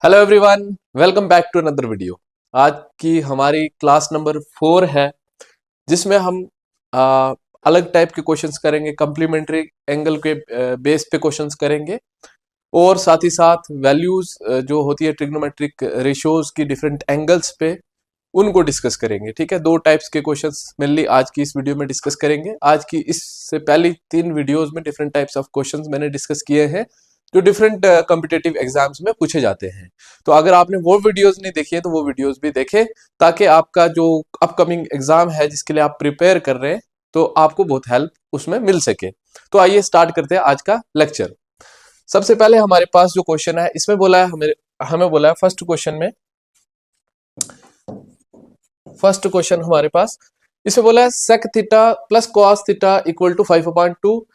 Hello everyone, welcome back to another video. आज की हमारी क्लास नंबर 4 है, जिसमें हम अलग टाइप के क्वेश्चंस करेंगे। कम्प्लीमेंट्री एंगल के बेस पे क्वेश्चंस करेंगे और साथ ही साथ वैल्यूज जो होती है ट्रिग्नोमेट्रिक रेशियोज की डिफरेंट एंगल्स पे उनको डिस्कस करेंगे। ठीक है, दो टाइप्स के क्वेश्चंस मेनली आज की इस वीडियो में डिस्कस करेंगे। आज की इससे पहली 3 वीडियोस में डिफरेंट टाइप्स ऑफ क्वेश्चंस मैंने डिस्कस किए हैं जो डिफरेंट कॉम्पिटिटिव एग्जाम्स में पूछे जाते हैं। तो अगर आपने वो वीडियोस नहीं देखी है तो वो वीडियोस भी देखें, ताकि आपका जो अपकमिंग एग्जाम है जिसके लिए आप प्रिपेयर कर रहे हैं तो आपको बहुत हेल्प उसमें मिल सके। तो आइए स्टार्ट करते हैं आज का लेक्चर। सबसे पहले हमारे पास जो क्वेश्चन है इसमें बोला है हमें हमें बोला है फर्स्ट क्वेश्चन हमारे पास इसमें बोला है sec theta plus cos theta equal to 5/2।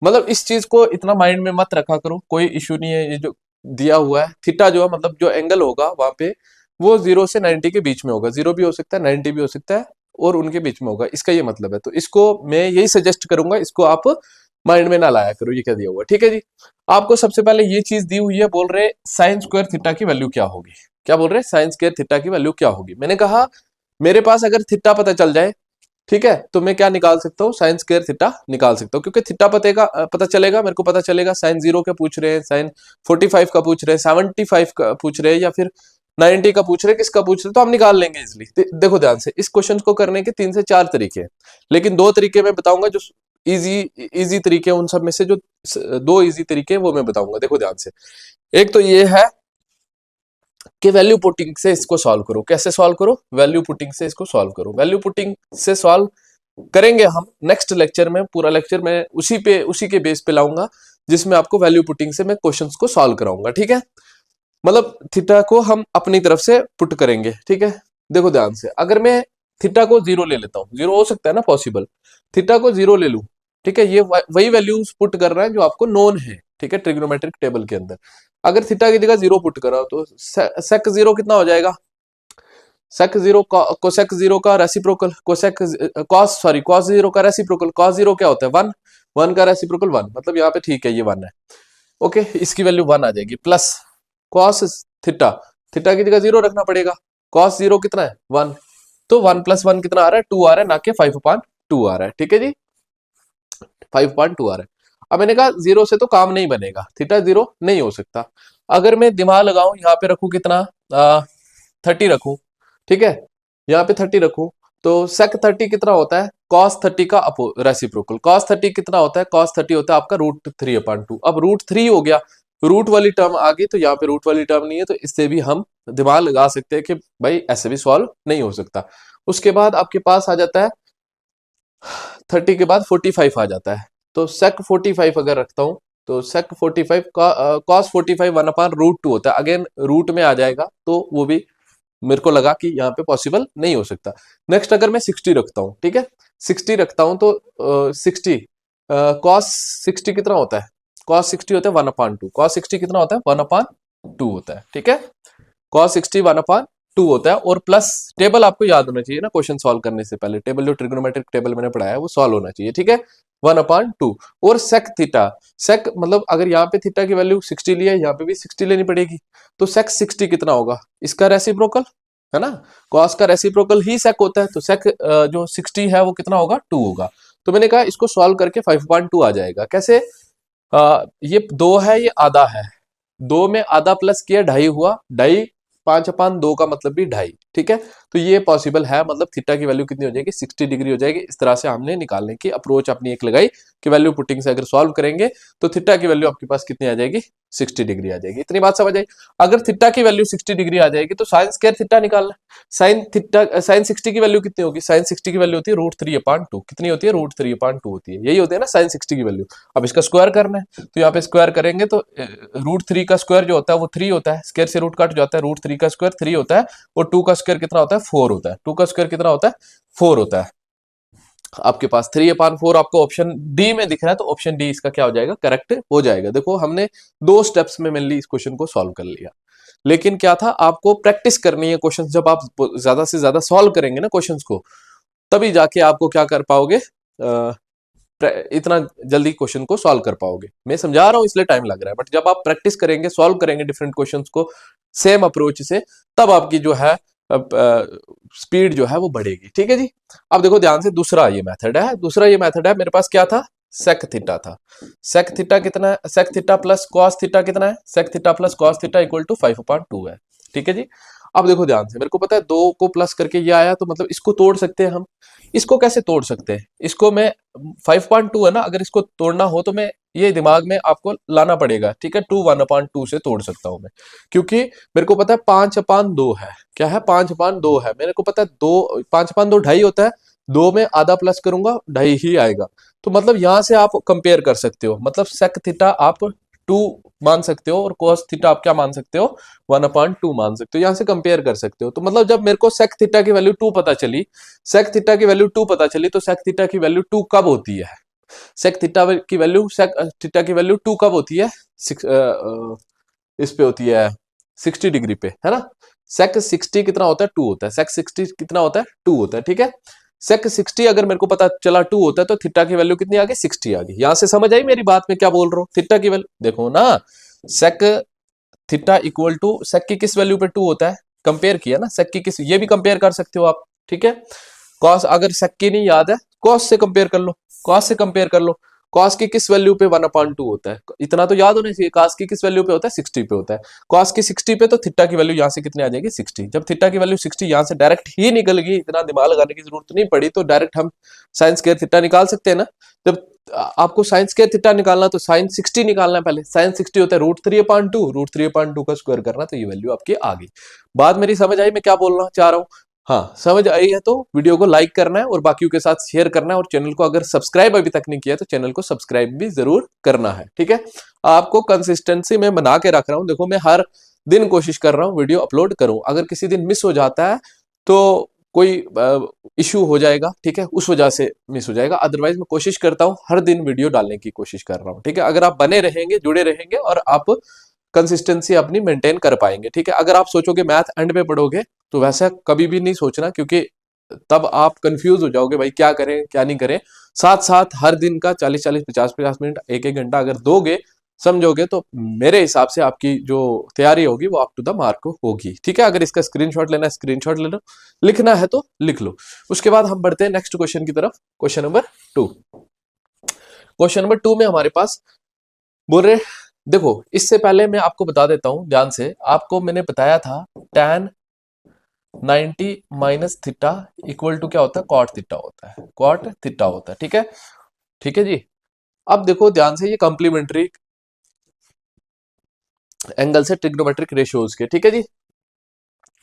मतलब इस चीज को इतना माइंड में मत रखा करो, कोई इश्यू नहीं है। ये जो दिया हुआ है थीटा जो है, मतलब जो एंगल होगा वहां पे वो 0 से 90 के बीच में होगा। 0 भी हो सकता है, 90 भी हो सकता है और उनके बीच में होगा, इसका ये मतलब है। तो इसको मैं यही सजेस्ट करूंगा, इसको आप माइंड में ना लाया करो। ये क्या दिया हुआ है, ठीक है जी। आपको सबसे पहले ये चीज दी हुई है, बोल रहे साइन स्क्वायर थीटा की वैल्यू क्या होगी। क्या बोल रहे, साइन स्क्वायर थीटा की वैल्यू क्या होगी। मैंने कहा मेरे पास अगर थीटा पता चल जाए, ठीक है, तो मैं क्या निकाल सकता हूँ, साइन स्क्वायर थीटा निकाल सकता हूँ। क्योंकि थीटा पता चलेगा, मेरे को पता चलेगा साइन 0 का पूछ रहे हैं, साइन 45 का पूछ रहे हैं, 75 का पूछ रहे हैं या फिर 90 का पूछ रहे हैं, किसका पूछ रहे हैं, तो हम निकाल लेंगे इजिली। देखो ध्यान से, इस क्वेश्चन को करने के 3 से 4 तरीके हैं, लेकिन 2 तरीके मैं बताऊंगा जो इजी इजी तरीके। उन सब में से जो 2 इजी तरीके वो मैं बताऊंगा। देखो ध्यान से, एक तो ये है कि वैल्यू पुटिंग से इसको सॉल्व करो। कैसे सॉल्व करो, वैल्यू पुटिंग से इसको सॉल्व करो। वैल्यू पुटिंग से सॉल्व करेंगे हम नेक्स्ट लेक्चर में। पूरा लेक्चर मैं उसी के बेस पे लाऊंगा, जिसमें आपको वैल्यू पुटिंग से मैं क्वेश्चंस को सॉल्व कराऊंगा। ठीक है, मतलब थीटा को हम अपनी तरफ से पुट करेंगे। ठीक है, देखो ध्यान से, अगर मैं थीटा को 0 ले लेता हूँ, 0 हो सकता है ना पॉसिबल, थीटा को 0 ले लूं, ठीक है, ये वही वैल्यूज पुट कर रहा है जो आपको नोन है। ठीक है, ट्रिग्नोमेट्रिक टेबल के अंदर अगर थीटा की जगह 0 पुट करा तो सेक 0 कितना हो जाएगा, सेक 0 कोसेक 0 का रेसिप्रोकल, कॉस 0 का रेसिप्रोकल। कॉस 0 क्या होता है, 1, 1 का रेसिप्रोकल 1, मतलब यहाँ पे ठीक है ये 1 है। ओके, इसकी वैल्यू 1 आ जाएगी। प्लस कॉस थीटा, थीटा की जगह 0 रखना पड़ेगा। कॉस 0 कितना है, 1, तो 1 + 1 कितना आ रहा है, 2 आ रहा है, ना कि 5/2 आ रहा है। ठीक है जी, 5/2 आ रहा है। अब मैंने कहा 0 से तो काम नहीं बनेगा, थीटा 0 नहीं हो सकता। अगर मैं दिमाग लगाऊं, यहाँ पे रखूं कितना, 30 रखूं, ठीक है, यहाँ पे 30 रखूं, तो sec 30 कितना होता है, cos 30 का रेसिप्रोकल। cos 30 कितना होता है, cos 30 होता है आपका √3/2। अब √3 हो गया, रूट वाली टर्म आ गई, तो यहाँ पे रूट वाली टर्म नहीं है, तो इससे भी हम दिमाग लगा सकते हैं कि भाई ऐसे भी सॉल्व नहीं हो सकता। उसके बाद आपके पास आ जाता है 30 के बाद 45 आ जाता है, तो sec 45 अगर रखता हूं तो sec 45 का cos 45 1/√2 होता है। अगेन रूट में आ जाएगा, तो वो भी मेरे को लगा कि यहाँ पे पॉसिबल नहीं हो सकता। नेक्स्ट अगर मैं 60 रखता हूँ, ठीक है, 60 रखता हूँ तो 60 कॉस 60 कितना होता है, कॉस 60 होता है 1/2। कॉस 60 कितना होता है, 1/2 होता है। ठीक है, कॉस 60 1/2 होता है। और प्लस टेबल आपको याद होना चाहिए ना, क्वेश्चन सॉल्व करने से पहले टेबल, जो ट्रिग्नोमेट्रिक टेबल मैंने पढ़ाया है वो सॉल्व होना चाहिए। ठीक है, 1/2। और सेक थीटा, सेक मतलब अगर यहाँ पे थीटा की वैल्यू 60 ली है, यहाँ पे भी 60 लेनी पड़ेगी, तो सेक 60 कितना होगा, इसका रेसिप्रोकल है ना, कॉस का रेसिप्रोकल ही सेक होता है, तो सेक जो 60 है वो कितना होगा, 2 होगा। तो मैंने कहा इसको सॉल्व करके 5/2 आ जाएगा। कैसे, ये 2 है, ये आधा है, 2 में आधा प्लस किया 2.5 हुआ, 2.5, 5/2 का मतलब भी 2.5। ठीक है, तो ये पॉसिबल है, मतलब थीटा की वैल्यू कितनी हो जाएगी, 60 डिग्री हो जाएगी। इस तरह से हमने निकालने की अप्रोच अपनी एक लगाई कि वैल्यू पुटिंग से अगर सॉल्व करेंगे तो थीटा की वैल्यू आपके पास कितनी आ जाएगी, 60 डिग्री आ जाएगी। इतनी बात समझ आई। अगर थीटा की वैल्यू 60 डिग्री आ जाएगी तो साइन स्क्वायर थीटा निकालना। साइन 60 की वैल्यू कितनी होगी, साइन 60 की वैल्यू होती है √3/2। कितनी होती है, √3/2 होती है, यही होती है ना साइन 60 की वैल्यू। अब इसका स्क्वायर करना है, तो यहाँ पे स्क्वायर करेंगे तो √3 का स्क्वायर जो होता है वो 3 होता है, स्क्वायर से रूट कट जाता है, √3 का स्क्वायर 3 होता है, और 2 का स्क्वायर कितना होता है, 4 होता है। 2 का स्क्वायर कितना होता है, 4 होता है। आपके पास 3/4 आपको ऑप्शन डी में दिख रहा है, तो ऑप्शन डी इसका क्या हो जाएगा, करेक्ट हो जाएगा। देखो हमने 2 स्टेप्स में मेनली इस क्वेश्चन को सॉल्व कर लिया, लेकिन क्या था, आपको प्रैक्टिस करनी है क्वेश्चन। जब आप ज्यादा से ज्यादा सॉल्व करेंगे ना क्वेश्चंस को, तभी जाके आपको क्या कर पाओगे, इतना जल्दी क्वेश्चन को सॉल्व कर पाओगे। मैं समझा रहा हूं इसलिए टाइम लग रहा है, बट जब आप प्रैक्टिस करेंगे, सॉल्व करेंगे डिफरेंट क्वेश्चंस को, सेम अप्रोच से, तब आपकी जो है स्पीड जो है वो बढ़ेगी। ठीक है जी। अब देखो ध्यान से, दूसरा ये मेथड है, दूसरा ये मेथड है, मेरे पास क्या था, सेक थीटा था। सेक थीटा कितना है, sec theta plus cos theta कितना है, sec theta plus cos theta equal to 5/2 है। ठीक है जी। अब देखो ध्यान से, मेरे को पता है 2 को प्लस करके ये आया, तो मतलब इसको तोड़ सकते हैं हम। इसको कैसे तोड़ सकते हैं, इसको मैं 5/2 है ना, अगर इसको तोड़ना हो तो मैं ये दिमाग में आपको लाना पड़ेगा। ठीक है, 2 1/2 से तोड़ सकता हूं मैं, क्योंकि मेरे को पता है 5/2 है। क्या है, 5/2 है। मेरे को पता है 2 5/2 ढाई होता है, 2 में आधा प्लस करूंगा ढाई ही आएगा। तो मतलब यहां से आप कंपेयर कर सकते हो, मतलब सेक थीटा आप 2 मान सकते हो और कोस थीटा आप क्या मान सकते हो, 1/2 मान सकते हो। यहां से कंपेयर कर सकते हो। तो मतलब जब मेरे को सेक थीटा की वैल्यू 2 पता चली, सेक थीटा की वैल्यू 2 पता चली, तो सेक थीटा की वैल्यू 2 कब होती है, सेक थीटा की वैल्यू, सेक थीटा की वैल्यू 2 कब होती है, इस पे होती है 60 डिग्री पे, है ना। सेक 60 कितना होता है, 2 होता है। सेक 60 कितना होता है, 2 होता है। ठीक है, सेक 60 अगर मेरे को पता चला 2 होता है, तो थीटा की वैल्यू कितनी आ गई, 60 आ गई। यहां से समझ आई मेरी बात में क्या बोल रहा हूं, थीटा की वैल्यू देखो ना, सेक थीटा इक्वल टू सेक की किस वैल्यू पे 2 होता है, कंपेयर किया ना, सेक की किस, ये भी कंपेयर कर सकते हो आप। ठीक है, कॉस अगर सेक की नहीं याद है, कॉस से कंपेयर कर लो, कॉस से कंपेयर कर लो। कॉस की किस वैल्यू पे 1/2 होता है, इतना तो याद होना चाहिए। कॉस की किस वैल्यू पे होता है, 60 पे होता है। कॉस की 60 पे, तो थीटा की वैल्यू यहां से कितनी आ जाएगी, 60। जब थीटा की वैल्यू 60 यहां से डायरेक्ट ही निकल गई, इतना दिमाग लगाने की जरूरत नहीं पड़ी, तो डायरेक्ट हम साइन स्क्वायर थीटा निकाल सकते हैं ना। जब आपको साइन स्क्वायर थीटा निकालना, तो साइन 60 निकालना है पहले। साइन 60 होता है √3/2, √3/2 का स्क्वायर करना, तो ये वैल्यू आपकी आ गई। बात मेरी समझ आई मैं क्या बोलना चाह रहा हूं। हाँ, समझ आई है तो वीडियो को लाइक करना है और बाकियों के साथ शेयर करना है, और चैनल को अगर सब्सक्राइब अभी तक नहीं किया तो चैनल को सब्सक्राइब भी जरूर करना है। ठीक है, आपको कंसिस्टेंसी में बना के रख रहा हूं। देखो मैं हर दिन कोशिश कर रहा हूं वीडियो अपलोड करूं, अगर किसी दिन मिस हो जाता है तो कोई इश्यू हो जाएगा। ठीक है, उस वजह से मिस हो जाएगा, अदरवाइज मैं कोशिश करता हूं हर दिन वीडियो डालने की कोशिश कर रहा हूं। ठीक है, अगर आप बने रहेंगे, जुड़े रहेंगे, और आप कंसिस्टेंसी अपनी मेंटेन कर पाएंगे। ठीक है, अगर आप सोचोगे मैथ एंड पे पढ़ोगे, तो वैसा कभी भी नहीं सोचना, क्योंकि तब आप कंफ्यूज हो जाओगे, भाई क्या करें क्या नहीं करें। साथ साथ हर दिन का 40-40 50-50 मिनट, 1-1 घंटा अगर दोगे, समझोगे, तो मेरे हिसाब से आपकी जो तैयारी होगी वो अप टू द मार्क होगी। ठीक है, अगर इसका स्क्रीनशॉट लेना है स्क्रीनशॉट ले लो, लिखना है तो लिख लो। उसके बाद हम बढ़ते हैं नेक्स्ट क्वेश्चन की तरफ। क्वेश्चन नंबर 2, क्वेश्चन नंबर 2 में हमारे पास बोल रहे, देखो इससे पहले मैं आपको बता देता हूं ध्यान से, आपको मैंने बताया था tan 90 minus theta equal to क्या होता है, कॉट थीटा होता है, कॉट थीटा होता है। ठीक है, ठीक है जी। अब देखो ध्यान से, ये कॉम्प्लीमेंट्री एंगल से ट्रिग्नोमेट्रिक रेशियोज के, ठीक है जी,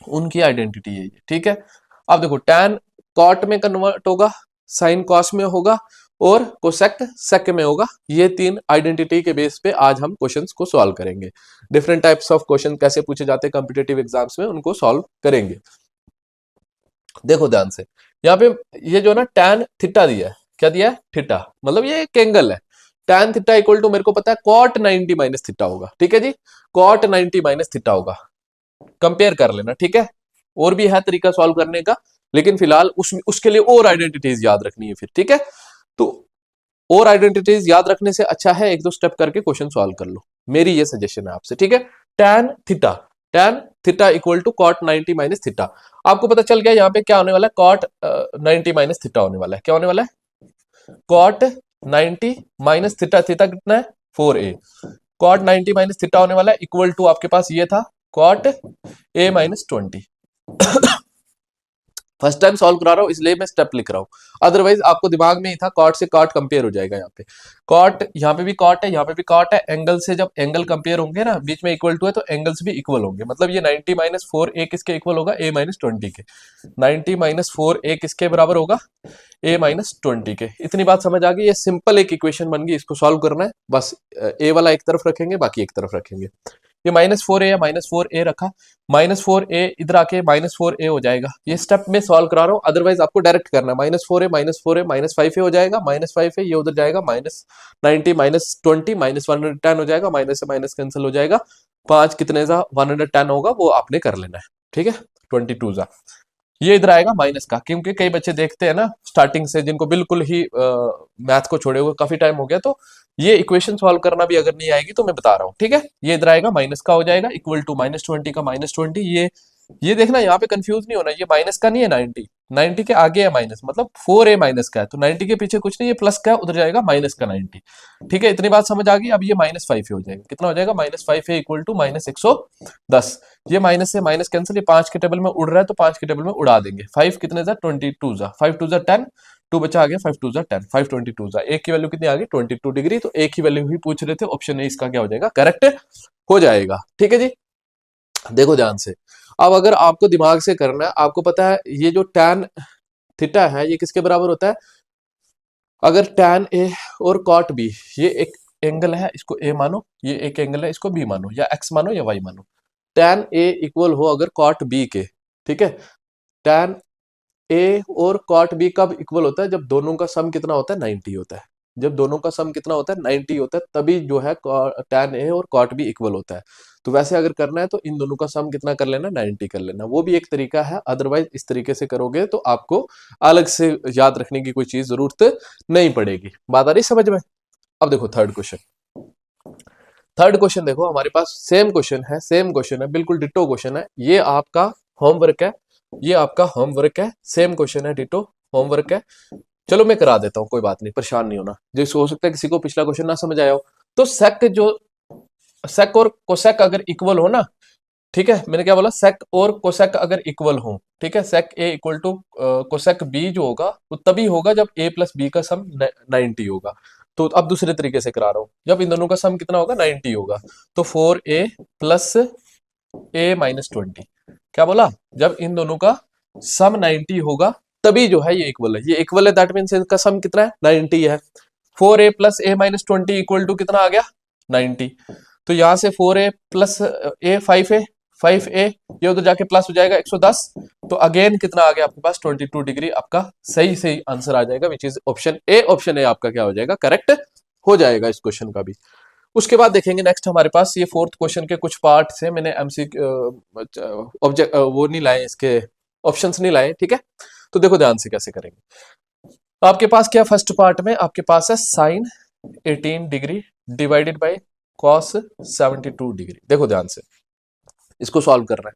उनकी आइडेंटिटी है ये। ठीक है, अब देखो tan कॉट में कन्वर्ट होगा, साइन कॉस में होगा, और कोसेक्ट सेक में होगा। ये 3 आइडेंटिटी के बेस पे आज हम क्वेश्चंस को सॉल्व करेंगे। डिफरेंट टाइप्स ऑफ क्वेश्चन कैसे पूछे जाते हैं कॉम्पिटिटिव एग्जाम्स में, उनको सॉल्व करेंगे। देखो ध्यान से, यहाँ पे ये जो ना tan थीटा दिया है, क्या दिया है, थीटा, मतलब ये एक एंगल है। tan थीटा इक्वल टू मेरे को पता है cot 90 माइनस थीटा होगा। ठीक है जी, cot 90 माइनस थीटा होगा, कंपेयर कर लेना। ठीक है, और भी है तरीका सॉल्व करने का, लेकिन फिलहाल उसके लिए और आइडेंटिटीज याद रखनी है फिर। ठीक है, तो और आइडेंटिटीज याद रखने से अच्छा है 1-2 स्टेप करके क्वेश्चन सॉल्व कर लो, मेरी ये सजेशन है आपसे। ठीक है, tan theta equal to cot 90 minus theta. आपको पता चल गया यहाँ पे क्या होने वाला है, cot 90 माइनस थीटा होने वाला है। क्या होने वाला है, cot 90 माइनस थीटा, थीटा कितना है 4a, cot 90 माइनस थीटा होने वाला है इक्वल टू आपके पास ये था cot a minus 20। First time solve करा रहा हूं इसलिए मैं स्टेप लिख रहा हूं, अदरवाइज आपको दिमाग में ही था, कॉट से कॉट कंपेयर हो जाएगा। यहाँ पे कॉट, यहाँ पे भी कॉट है, यहाँ पे भी कॉट है, एंगल से जब एंगल कंपेयर होंगे ना, बीच में इक्वल टू है, तो एंगल्स भी इक्वल होंगे। मतलब ये 90 माइनस 4a किसके इक्वल होगा, a माइनस 20 के। 90 माइनस 4a किसके बराबर होगा, a माइनस 20 के। इतनी बात समझ आ गई, ये सिंपल एक इक्वेशन बन गई, इसको सॉल्व करना है बस। a वाला एक तरफ रखेंगे, बाकी एक तरफ रखेंगे। ये -4a या -4a रखा, -4a इधर आके -4a हो जाएगा। ये स्टेप में सॉल्व करा रहा हूं, अदरवाइज आपको डायरेक्ट करना है। -4a -5a हो जाएगा, -5a ये उधर जाएगा, -90 -20 -110 हो जाएगा, माइनस से माइनस कैंसिल हो जाएगा। 5 कितने सा 110 होगा, वो आपने कर लेना है। ठीक है, 22 सा ये इधर आएगा माइनस का, क्योंकि कई बच्चे देखते हैं ना स्टार्टिंग से, जिनको बिल्कुल ही मैथ को छोड़े हुए काफी टाइम हो गया, तो ये इक्वेशन सॉल्व करना भी अगर नहीं आएगी तो मैं बता रहा हूँ, ठीक है। ये इधर आएगा माइनस का हो जाएगा, इक्वल टू -20 का -20। ये देखना यहाँ पे कंफ्यूज नहीं होना, ये माइनस का नहीं है 90, 90 के आगे है माइनस, मतलब 4a माइनस का है, तो 90 के पीछे कुछ नहीं, ये प्लस का है, उधर जाएगा माइनस का 90। ठीक है, इतनी बात समझ आ गई। अब ये -5 हो जाएगा, कितना हो जाएगा, -5 इक्वल टू -110। ये माइनस से माइनस कैंसिल, ये 5 के टेबल में उड़ रहा है तो 5 के टेबल में उड़ा देंगे। 5 कितने जा 22 जा, 5 2 जा 10, 2 बचा आ गया, 5 2 जा 10, 5 22 जा, एक की वैल्यू कितनी आ गई 22 डिग्री। तो एक ही वैल्यू ही पूछ रहे थे, ऑप्शन ए इसका क्या हो जाएगा, करेक्ट हो जाएगा। ठीक है जी, देखो ध्यान से। अब अगर आपको दिमाग से करना है, आपको पता है ये जो tan थीटा है ये किसके बराबर होता है, अगर tan ए और cot b, ये एक एंगल है, इसको a मानो, ये एक एंगल है, इसको b मानो, या x मानो या y मानो। tan a इक्वल हो अगर cot b के, ठीक है, tan a और cot b कब इक्वल होता है, जब दोनों का सम कितना होता है 90 होता है। जब दोनों का सम कितना होता है 90 होता है, तभी जो है tan a और cot b इक्वल होता है। तो वैसे अगर करना है तो इन दोनों का सम कितना कर लेना, 90 कर लेना, वो भी एक तरीका है। अदरवाइज इस तरीके से करोगे तो आपको अलग से याद रखने की कोई चीज जरूरत नहीं पड़ेगी। बात आ रही समझ में। अब देखो थर्ड क्वेश्चन, थर्ड क्वेश्चन देखो हमारे पास सेम क्वेश्चन है, सेम क्वेश्चन है, बिल्कुल डिटो क्वेश्चन है। ये आपका होमवर्क है, ये आपका होमवर्क है, सेम क्वेश्चन है, डिटो होमवर्क है। चलो मैं करा देता हूँ, कोई बात नहीं, परेशान नहीं होना। जैसे हो सकता है किसी को पिछला क्वेश्चन ना समझ आया हो, तो सेक और कोसेक अगर इक्वल हो ना, ठीक है, मैंने क्या बोला, सेक और कोसेक अगर इक्वल हो, ठीक है, सेक ए इक्वल टू कोसेक बी जो होगा वो तभी होगा जब ए प्लस बी का सम 90 होगा। तो अब दूसरे तरीके से करा रहा हूं, जब इन दोनों का सम कितना होगा 90 होगा, तो 4a प्लस a माइनस 20, क्या बोला, जब इन दोनों का सम 90 होगा तभी जो है ये इक्वल है, ये इक्वल है, दैट मीन्स इनका सम कितना है 90 है। 4a plus a minus 20 equal to कितना आ गया 90। तो यहां से 4a plus a 5a, 5a ये उधर जाके प्लस हो जाएगा 110। तो अगेन कितना आ गया आपके पास 22 डिग्री, आपका सही सही आंसर आ जाएगा, which is option A. Option A आपका क्या हो जाएगा, करेक्ट हो जाएगा इस क्वेश्चन का भी। उसके बाद देखेंगे नेक्स्ट हमारे पास ये फोर्थ क्वेश्चन के कुछ पार्ट से मैंने एमसी ऑब्जेक्ट वो नहीं लाए, इसके ऑप्शंस नहीं लाए, ठीक है। तो देखो ध्यान से कैसे करेंगे। आपके पास क्या, फर्स्ट पार्ट में आपके पास है sine 18 degree divided by cos 72 degree. देखो ध्यान से इसको सॉल्व करना है।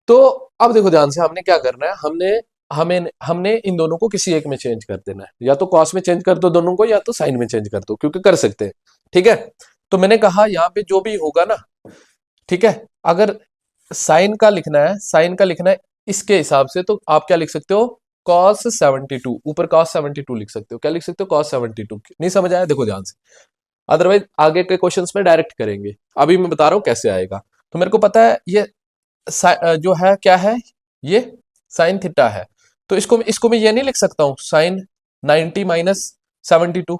तो अब देखो ध्यान से, हमने क्या करना है, हमने इन दोनों को किसी एक में चेंज कर देना है, या तो कॉस में चेंज कर दो दोनों को, या तो साइन में चेंज कर दो, क्योंकि कर सकते हैं, ठीक है। तो मैंने कहा यहाँ पे जो भी होगा ना, ठीक है, अगर साइन का लिखना है, साइन का लिखना है इसके हिसाब से, तो आप क्या लिख सकते हो, cos 72, ऊपर cos 72 लिख सकते हो। क्या लिख सकते हो, cos 72। नहीं समझ आया, देखो ध्यान से, अदरवाइज आगे के क्वेश्चंस में डायरेक्ट करेंगे, अभी मैं बता रहा हूं कैसे आएगा। तो मेरे को पता है ये जो है क्या है, ये साइन थीटा है, तो इसको मैं ये नहीं लिख सकता हूं साइन 90 माइनस 72,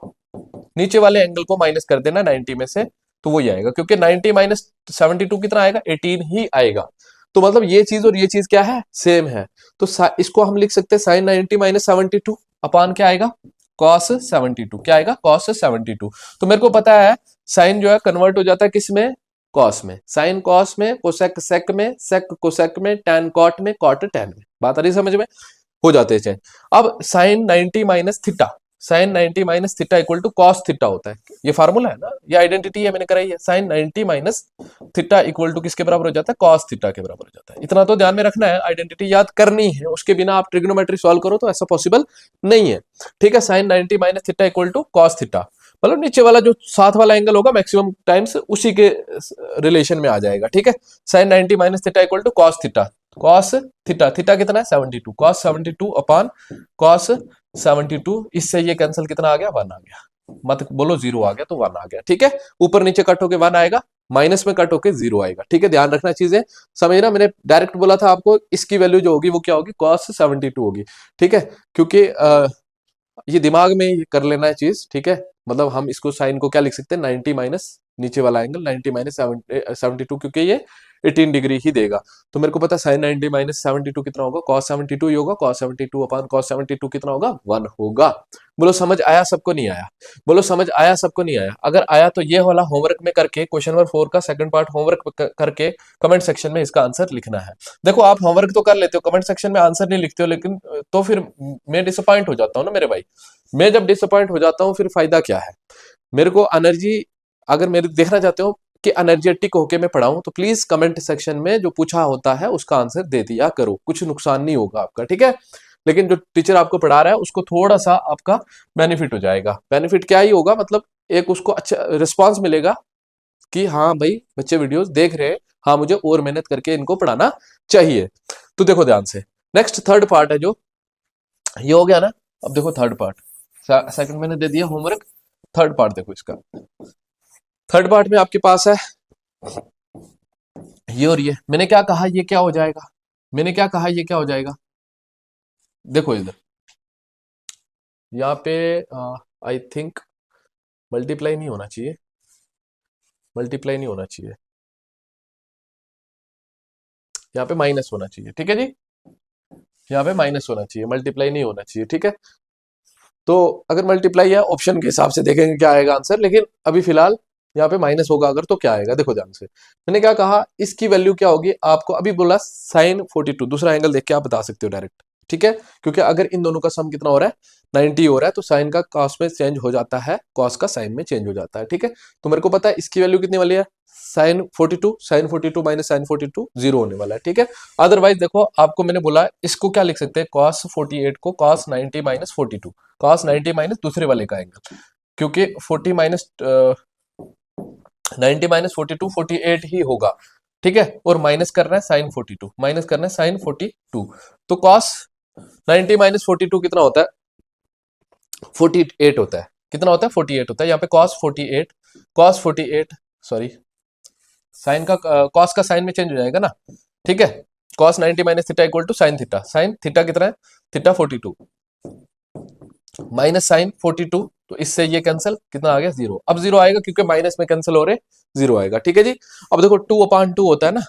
नीचे वाले एंगल को माइनस कर देना 90 में से, तो वही आएगा, क्योंकि 90 माइनस 72 कितना आएगा 18 ही आएगा। तो मतलब ये चीज और ये चीज क्या है, सेम है। तो इसको हम लिख सकते हैं साइन 90 माइनस 72 अपान क्या आएगा, cos 72, क्या आएगा cos 72। तो मेरे को पता है साइन जो है कन्वर्ट हो जाता है किस में, कॉस में, साइन कॉस में, कोसेक सेक में, सेक कोसेक में, टैन कॉट में, कॉट टैन में। बात आ रही समझ में, हो जाते हैं चेंज। अब sine 90 minus theta, sine 90 minus theta equal to cos theta होता है, ये फार्मूला है ना, ये आइडेंटिटी है मैंने कराई है। Sine 90 minus theta equal to किसके बराबर हो जाता है, कॉस थीटा के बराबर हो जाता है। इतना तो ध्यान में रखना है, आइडेंटिटी याद करनी है, उसके बिना आप ट्रिग्नोमेट्री सॉल्व करो तो ऐसा पॉसिबल नहीं है, ठीक है। Sine 90 minus theta equal to cos theta, मतलब नीचे वाला जो साथ वाला एंगल होगा मैक्सिमम टाइम्स उसी के रिलेशन में आ जाएगा, ठीक है। Sine 90 minus theta equal to cos theta, cos theta, theta कितना है 72, कॉस 72 अपान कॉस 72, इससे ये कैंसिल कितना आ गया 1 आ गया, मत बोलो 0 आ गया, तो 1 आ गया, ठीक है। ऊपर नीचे कट होके 1 आएगा, माइनस में कट होके 0 आएगा, ठीक है। ध्यान रखना चीजें, समझना, मैंने डायरेक्ट बोला था आपको इसकी वैल्यू जो होगी वो क्या होगी, कॉस 72 होगी, ठीक है। क्योंकि ये दिमाग में ये कर लेना है चीज, ठीक है। मतलब हम इसको साइन को क्या लिख सकते हैं 90 माइनस नीचे वाला एंगल 90 माइनस 72, क्योंकि ये 18 डिग्री ही देगा। तो मेरे को पता है साइन 90 माइनस 72 कितना होगा, cos 72 ही होगा, cos 72 अपान cos 72 कितना होगा 1 होगा। बोलो समझ आया सबको, नहीं आया, बोलो समझ आया सबको, नहीं आया। अगर आया तो ये वाला होमवर्क में करके क्वेश्चन नंबर 4 का सेकंड पार्ट होमवर्क करके कमेंट सेक्शन में इसका आंसर लिखना है। देखो आप होमवर्क तो कर लेते हो, कमेंट सेक्शन में आंसर नहीं लिखते हो, लेकिन तो फिर मैं डिसअपॉइंट हो जाता हूँ ना मेरे भाई। मैं जब डिसअपॉइंट हो जाता हूँ फिर फायदा क्या है। मेरे को एनर्जी, अगर मेरे देखना चाहते हो कि एनर्जेटिक होके मैं पढ़ाऊं, तो प्लीज कमेंट सेक्शन में जो पूछा होता है उसका आंसर दे दिया करो, कुछ नुकसान नहीं होगा आपका, ठीक है। लेकिन जो टीचर आपको पढ़ा रहा है उसको थोड़ा सा आपका बेनिफिट हो जाएगा। बेनिफिट क्या ही होगा, मतलब एक उसको अच्छा रिस्पॉन्स मिलेगा कि हाँ भाई बच्चे वीडियोस देख रहे हैं, हाँ मुझे और मेहनत करके इनको पढ़ाना चाहिए। तो देखो ध्यान से, नेक्स्ट थर्ड पार्ट है जो, ये हो गया ना। अब देखो थर्ड पार्ट, सेकंड मैंने दे दिया होमवर्क, थर्ड पार्ट देखो इसका। थर्ड पार्ट में आपके पास है ये, और ये मैंने क्या कहा ये क्या हो जाएगा, मैंने क्या कहा ये क्या हो जाएगा, देखो इधर यहाँ पे आई थिंक मल्टीप्लाई नहीं होना चाहिए, मल्टीप्लाई नहीं होना चाहिए, यहाँ पे माइनस होना चाहिए, ठीक है जी। यहाँ पे माइनस होना चाहिए, मल्टीप्लाई नहीं होना चाहिए, ठीक है। तो अगर मल्टीप्लाई है ऑप्शन के हिसाब से देखेंगे क्या आएगा आंसर, लेकिन अभी फिलहाल यहाँ पे माइनस होगा अगर, तो क्या आएगा देखो ध्यान से। मैंने क्या कहा, इसकी वैल्यू क्या होगी, आपको अभी बोला साइन 42, दूसरा एंगल देख के आप बता सकते हो डायरेक्ट, ठीक है। क्योंकि अगर इन दोनों का सम कितना हो रहा है 90 हो रहा है, तो साइन का कॉस में चेंज हो जाता है, कॉस का साइन में चेंज हो जाता है, ठीक है। तो मेरे को पता है इसकी वैल्यू कितनी वाली है, साइन 42 माइनस साइन 42 जीरो होने वाला है, ठीक है। अदरवाइज देखो आपको मैंने बोला इसको क्या लिख सकते हैं, कॉस 48 को कॉस 90 माइनस 42, कॉस 90 माइनस दूसरे वाले का एंगल, क्योंकि 40 माइनस 90 माइनस 42 48 ही होगा, ठीक है। और माइनस करना है साइन 42, माइनस करना है साइन 42, तो कॉस 90 माइनस 42 कितना होता है, 48 होता है, कितना होता है 48 होता है। यहाँ पे कॉस 48, कॉस 48 सॉरी, साइन का कॉस का साइन में चेंज हो जाएगा ना, ठीक है। Cos 90 minus theta equal to sine theta, sine theta कितना है, थीटा 42 माइनस साइन 42, तो इससे ये कैंसिल, कितना आ गया जीरो। अब जीरो आएगा क्योंकि माइनस में कैंसिल हो रहे, जीरो आएगा, ठीक है जी। अब देखो 2/2 होता है ना,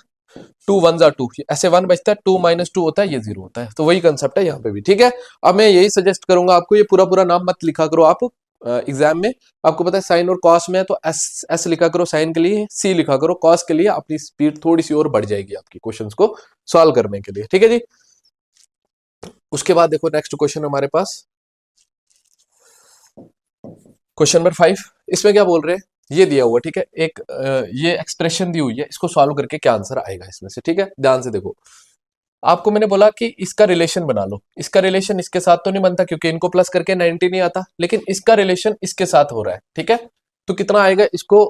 2 1 जा 2, ऐसे 1 बचता है, 2 माइनस 2 होता है, ये जीरो होता है, तो वही कंसेप्ट है यहाँ पे भी, ठीक है। अब मैं यही सजेस्ट करूंगा आपको, ये पूरा पूरा नाम मत लिखा करो आप एग्जाम में। आपको पता है साइन और कॉस में है, तो एस एस लिखा करो साइन के लिए, सी लिखा करो कॉस के लिए, अपनी स्पीड थोड़ी सी और बढ़ जाएगी आपकी क्वेश्चंस को सॉल्व करने के लिए, ठीक है जी। उसके बाद देखो नेक्स्ट क्वेश्चन हमारे पास, क्वेश्चन नंबर 5। इसमें क्या बोल रहे हैं, ये दिया हुआ, ठीक है, एक ये एक्सप्रेशन दी हुई है, इसको सॉल्व करके क्या आंसर आएगा इसमें से, ठीक है। ध्यान से देखो, आपको मैंने बोला कि इसका रिलेशन बना लो, इसका रिलेशन इसके साथ तो नहीं बनता क्योंकि इनको प्लस करके 90 नहीं आता, लेकिन इसका रिलेशन इसके साथ हो रहा है, ठीक है। तो कितना आएगा इसको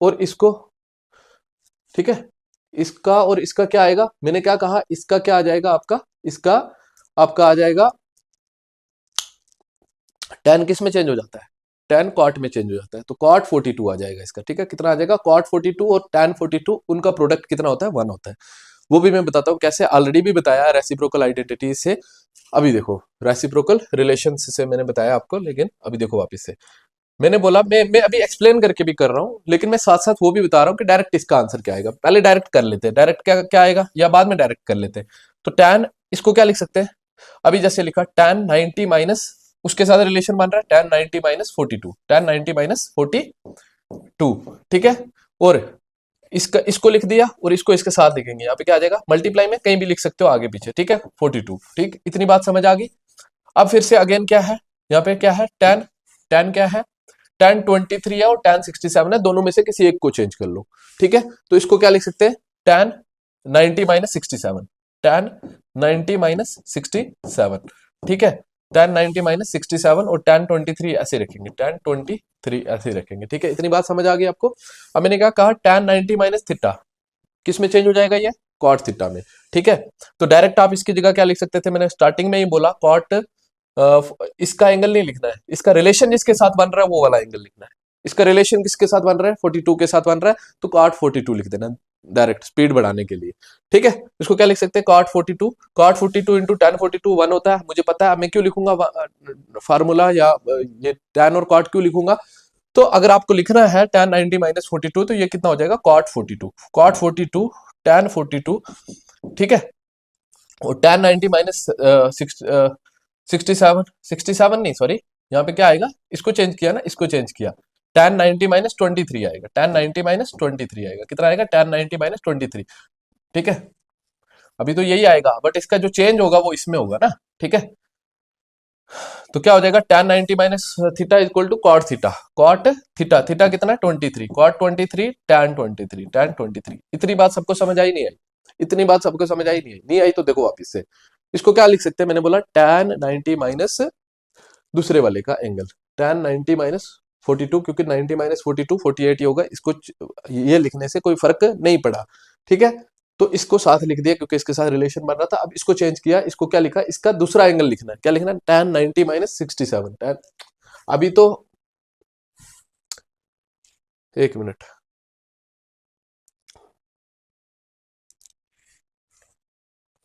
और इसको, ठीक है, इसका और इसका क्या आएगा, मैंने क्या कहा, इसका क्या आ जाएगा आपका, इसका आपका आ जाएगा टेन किस में चेंज हो जाता है, टेन कॉट में चेंज हो जाता है, तो कॉट 42 आ जाएगा इसका, ठीक है। कितना आ जाएगा, कॉट 42 और टेन 42, उनका प्रोडक्ट कितना होता है, 1 होता है। वो भी मैं बताता हूँ कैसे, ऑलरेडी भी बताया रेसिप्रोकल आइडेंटिटी से। अभी देखो रेसिप्रोकल रिलेशन से मैंने बताया आपको, लेकिन अभी देखो वापस से मैंने बोला, मैं अभी एक्सप्लेन करके भी कर रहा हूँ, लेकिन मैं साथ साथ वो भी बता रहा हूँ कि डायरेक्ट इसका आंसर क्या आएगा। पहले डायरेक्ट कर लेते हैं, डायरेक्ट क्या क्या आएगा, या बाद में डायरेक्ट कर लेते हैं। तो टेन, इसको क्या लिख सकते हैं, अभी जैसे लिखा टेन 90 माइनस, उसके साथ रिलेशन बन रहा है टेन 90 माइनस 42, टेन 90 माइनस 42, ठीक है। और इसका इसको लिख दिया और इसको इसके साथ लिखेंगे, यहाँ पे क्या आ जाएगा, मल्टीप्लाई में कहीं भी लिख सकते हो आगे पीछे, ठीक है, 42, ठीक, इतनी बात समझ आ गई। अब फिर से अगेन क्या है, यहाँ पे क्या है, टेन, टेन क्या है, टेन 23 है और टेन 67 है, दोनों में से किसी एक को चेंज कर लो, ठीक है। तो इसको क्या लिख सकते हैं, टेन 90 माइनस 67, टेन 90 माइनस 67, ठीक है। टेन 90 माइनस 67 और टेन 23 ऐसे रखेंगे, टेन 23 ऐसे रखेंगे, ठीक है। इतनी बात समझ आ गई आपको। अब मैंने क्या कहा, टेन 90 माइनस थीटा किस में चेंज हो जाएगा, ये कॉट थीटा में, ठीक है। तो डायरेक्ट आप इसकी जगह क्या लिख सकते थे, मैंने स्टार्टिंग में ही बोला, कॉट इसका एंगल नहीं लिखना है, इसका रिलेशन जिसके साथ बन रहा है वो वाला एंगल लिखना है। इसका रिलेशन किसके साथ बन रहा है, 42 के साथ बन रहा है, तो कॉट 42 लिख देना डायरेक्ट स्पीड बढ़ाने के लिए, ठीक है। इसको क्या लिख सकते हैं, कॉट 42, कॉट 42 इंटू टेन 42 1 होता है, मुझे पता है, मैं क्यों लिखूंगा फार्मूला, या ये टेन और कॉट क्यों लिखूंगा। तो अगर आपको लिखना है टेन 90 माइनस 42, तो ये कितना हो जाएगा, कॉट 42, कॉट 42 टेन 42, ठीक है। और टेन 90 माइनस 67, 67 नहीं सॉरी, यहाँ पे क्या आएगा, इसको चेंज किया ना, इसको चेंज किया, टेन 90 माइनस 23 आएगा, टेन 90 माइनस 23 आएगा, कितना आएगा, टेन 90 माइनस 23, ठीक है। अभी तो यही आएगा, बट इसका जो चेंज होगा वो इसमें होगा ना, ठीक है। तो क्या हो जाएगा, tan 90 minus theta equal to cot theta. Cot theta, theta कितना है 23, कॉट 23 tan 23, tan 23। इतनी बात सबको समझ आई नहीं आई? इतनी बात सबको समझ आई नहीं आई? नहीं आई तो देखो वापिस से, इसको क्या लिख सकते हैं, मैंने बोला tan 90 माइनस दूसरे वाले का एंगल, tan 90 माइनस 42, क्योंकि 90 माइनस 42 48 ही होगा, इसको ये लिखने से कोई फर्क नहीं पड़ा, ठीक है। तो इसको साथ लिख दिया क्योंकि इसके साथ रिलेशन बन रहा था। अब इसको चेंज किया, इसको क्या लिखा, इसका दूसरा एंगल लिखना है, क्या लिखना है, tan 90 माइनस 67, tan, अभी तो एक मिनट,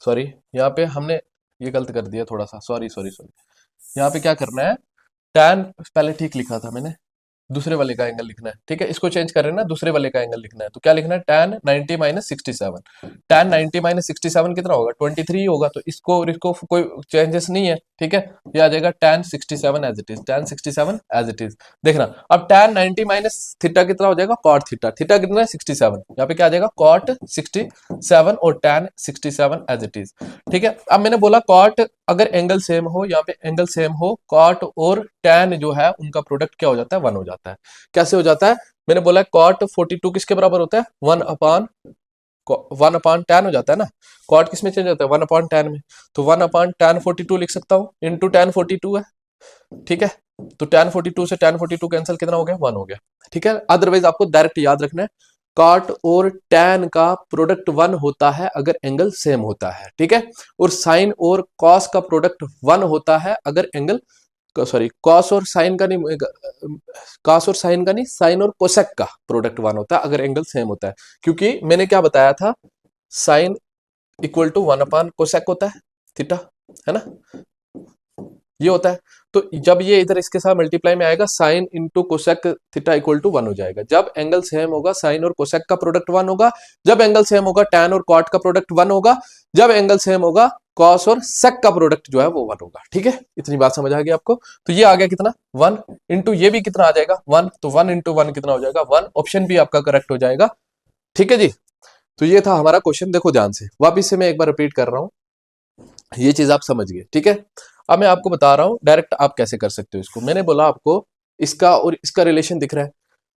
सॉरी, यहाँ पे हमने ये गलत कर दिया थोड़ा सा, सॉरी सॉरी सॉरी। यहाँ पे क्या करना है, tan पहले ठीक लिखा था मैंने, दूसरे वाले का एंगल लिखना है, ठीक है। इसको चेंज कर रहे हैं ना, दूसरे वाले का एंगल लिखना है, तो क्या लिखना है, tan 90 माइनस 67। tan 90 माइनस 67 कितना होगा, 23 होगा, तो इसको और इसको कोई चेंजेस नहीं है, ठीक है। ये आ जाएगा tan 67 as it is, tan 67 as it is. देखना अब tan 90 माइनस थीटा कितना हो जाएगा, cot थीटा, थीटा कितना है 67, यहाँ पे क्या आ जाएगा cot 67 और tan 67 एज इट इज, ठीक है। अब मैंने बोला cot अगर एंगल सेम हो, यहाँ पे एंगल सेम हो, cot और tan जो है उनका प्रोडक्ट क्या हो जाता है, 1 हो जाता है। कैसे हो जाता है, मैंने बोला cot 42 किसके बराबर होता है, 1 अपान tan हो जाता है ना। cot किस में चेंज होता है, 1 अपान tan में, तो 1 अपान tan 42 लिख सकता हूँ, इंटू tan 42 है, ठीक है। तो tan 42 से tan 42 कैंसिल, कितना हो गया, 1 हो गया, ठीक है। अदरवाइज आपको डायरेक्ट याद रखना है, cot और tan का प्रोडक्ट 1 होता है अगर एंगल सेम होता है, ठीक है। और sin और cos का प्रोडक्ट 1 होता है अगर एंगल, सॉरी कॉस और साइन का नहीं, कॉस और साइन का नहीं, साइन और कोसेक का प्रोडक्ट 1 होता है अगर एंगल सेम होता है, क्योंकि मैंने क्या बताया था, sine equal to 1 upon cosec होता है थीटा, है ना, ये होता है। तो जब ये इधर इसके साथ मल्टीप्लाई में आएगा, sine into cosec theta equal to 1 हो जाएगा। जब एंगल सेम होगा साइन और कोसेक का प्रोडक्ट 1 होगा, जब एंगल सेम होगा tan और cot का प्रोडक्ट 1 होगा, जब एंगल सेम होगा cos और sec का प्रोडक्ट जो है वो 1 होगा, ठीक है। इतनी बात समझ आ गई आपको। तो ये आ गया कितना 1 इंटू ये भी कितना आ जाएगा 1, तो 1 इंटू 1 कितना हो जाएगा 1, ऑप्शन भी आपका करेक्ट हो जाएगा, ठीक है जी। तो ये था हमारा क्वेश्चन, देखो ध्यान से, वापिस से मैं एक बार रिपीट कर रहा हूं, ये चीज आप समझ गए, ठीक है। अब मैं आपको बता रहा हूं डायरेक्ट आप कैसे कर सकते हो इसको। मैंने बोला आपको इसका और इसका रिलेशन दिख रहा है,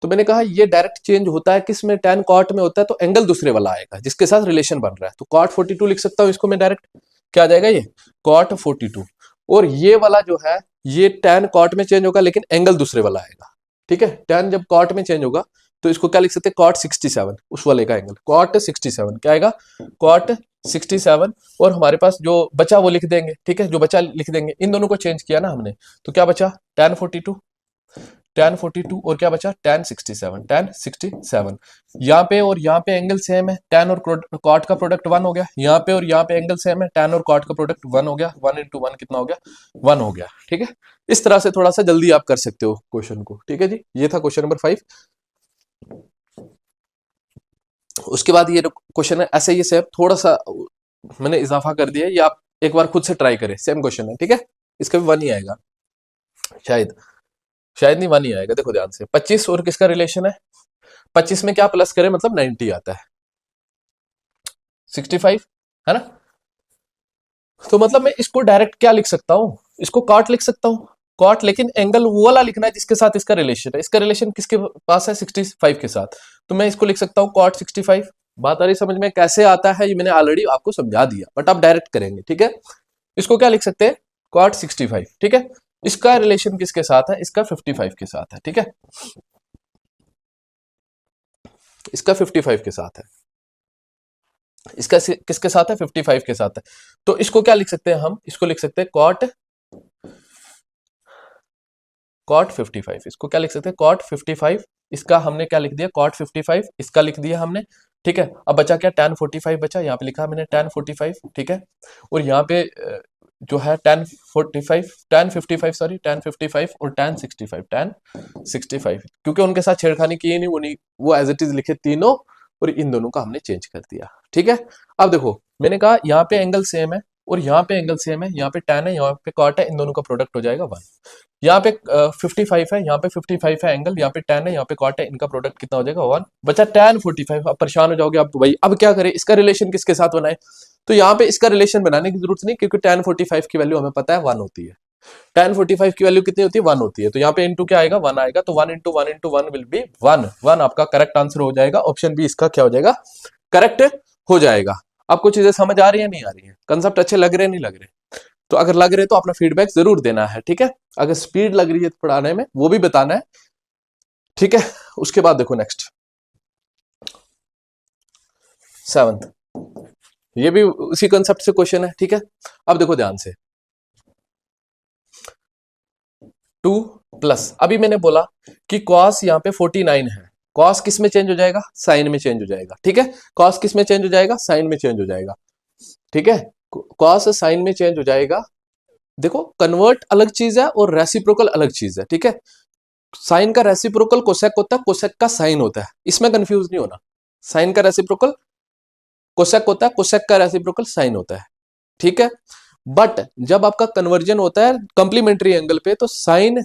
तो मैंने कहा ये डायरेक्ट चेंज होता है किस में, tan cot में होता है, तो एंगल दूसरे वाला आएगा जिसके साथ रिलेशन बन रहा है। तो cot 42 लिख सकता हूं इसको मैं डायरेक्ट, क्या आ जाएगा ये cot 42, और ये वाला जो है ये tan cot में चेंज होगा लेकिन एंगल दूसरे वाला आएगा, ठीक है। tan जब cot में चेंज होगा तो इसको क्या लिख सकते हैं, cot 67, उस वाले का एंगल cot 67 क्या आएगा, cot 67, और हमारे पास जो बचा वो लिख देंगे, ठीक है, जो बचा लिख देंगे। इन दोनों को चेंज किया ना हमने, तो क्या बचा tan 42, tan 42 और क्या बचा tan 67, tan 67। यहाँ पे और यहाँ पे एंगल सेम है, tan और cot का प्रोडक्ट 1 हो गया, यहाँ पे और यहाँ पे एंगल सेम है, tan और cot का प्रोडक्ट 1 हो गया, 1 इंटू 1 कितना हो गया 1 हो गया, ठीक है। इस तरह से थोड़ा सा जल्दी आप कर सकते हो क्वेश्चन को, ठीक है जी। ये था क्वेश्चन नंबर 5। उसके बाद ये क्वेश्चन है ऐसे, ये सेम थोड़ा सा मैंने इजाफा कर दिया, ये आप एक बार खुद से ट्राई करें, सेम क्वेश्चन है, ठीक है। इसका भी 1 ही आएगा शायद, शायद नहीं 1 ही आएगा। देखो ध्यान से, 25 और किसका रिलेशन है, 25 में क्या प्लस करें मतलब 90 आता है, 65 है ना। तो मतलब मैं इसको डायरेक्ट क्या लिख सकता हूं, इसको cot लिख सकता हूं, cot, लेकिन एंगल वो वाला लिखना है जिसके साथ इसका रिलेशन है। इसका रिलेशन किसके पास है, 65 के साथ, तो मैं इसको लिख सकता हूं cot 65। बात आ रही समझ में, कैसे आता है ये मैंने ऑलरेडी आपको समझा दिया, बट आप डायरेक्ट करेंगे, ठीक है। इसको क्या लिख सकते हैं, cot 65, ठीक है। इसका रिलेशन किसके साथ है, इसका 55 के साथ है, ठीक है, इसका 55 के साथ है, इसका किसके साथ है, 55 के साथ है। तो इसको क्या लिख सकते हैं हम, इसको लिख सकते हैं cot 55, इसको क्या लिख सकते हैं cot 55, इसका हमने क्या लिख दिया cot 55, इसका लिख दिया हमने, ठीक है। अब बचा क्या, tan 45 बचा, यहाँ पे लिखा मैंने tan 45, ठीक है। और यहाँ पे जो है tan 55 सॉरी tan 55 और tan 65, क्योंकि उनके साथ छेड़खानी की नहीं, वो एज इट इज लिखे तीनों, और इन दोनों का हमने चेंज कर दिया, ठीक है। अब देखो मैंने कहा यहाँ पे एंगल सेम है और यहाँ पे एंगल सेम है, यहाँ पे tan है यहाँ पे cot है, इन दोनों का प्रोडक्ट हो जाएगा 1। यहाँ पे 55 है, यहाँ पे 55 है एंगल, यहाँ पे tan है यहाँ पे cot है, इनका प्रोडक्ट कितना हो जाएगा 1। बचा tan 45। अब परेशान हो जाओगे आप, भाई अब क्या करें, इसका रिलेशन किसके साथ बनाए, तो यहाँ पे इसका रिलेशन बनाने की जरूरत नहीं, क्योंकि tan 45 की वैल्यू हमें पता है 1 होती है, tan 45 की वैल्यू कितनी होती है, 1 होती है, तो यहाँ पे इंटू क्या आएगा, 1 आएगा, तो 1 × 1 विल बी 1, 1 आपका करेक्ट आंसर हो जाएगा, ऑप्शन बी इसका क्या हो जाएगा, करेक्ट हो जाएगा। आपको चीजें समझ आ रही है नहीं आ रही है, कंसेप्ट अच्छे लग रहे नहीं लग रहे? तो अगर लग रहे तो अपना फीडबैक जरूर देना है, ठीक है। अगर स्पीड लग रही है पढ़ाने में वो भी बताना है, ठीक है। उसके बाद देखो नेक्स्ट 7th, ये भी उसी कंसेप्ट से क्वेश्चन है, ठीक है। अब देखो ध्यान से, 2 प्लस, अभी मैंने बोला कि कॉस यहाँ पे 49 है, कॉस किस में चेंज हो जाएगा, साइन में चेंज हो जाएगा, ठीक है। कॉस किस में चेंज हो जाएगा, साइन में चेंज हो जाएगा, ठीक है। कॉस साइन में चेंज हो जाएगा। देखो कन्वर्ट अलग चीज है और रेसिप्रोकल अलग चीज है, ठीक है। साइन का रेसिप्रोकल कोसेक होता है, कोसेक का साइन होता है, इसमें कंफ्यूज नहीं होना। साइन का रेसिप्रोकल कोसेक होता है, कोसेक का रेसिप्रोकल साइन होता है, ठीक है। बट जब आपका कन्वर्जन होता है कंप्लीमेंट्री एंगल पे, तो साइन,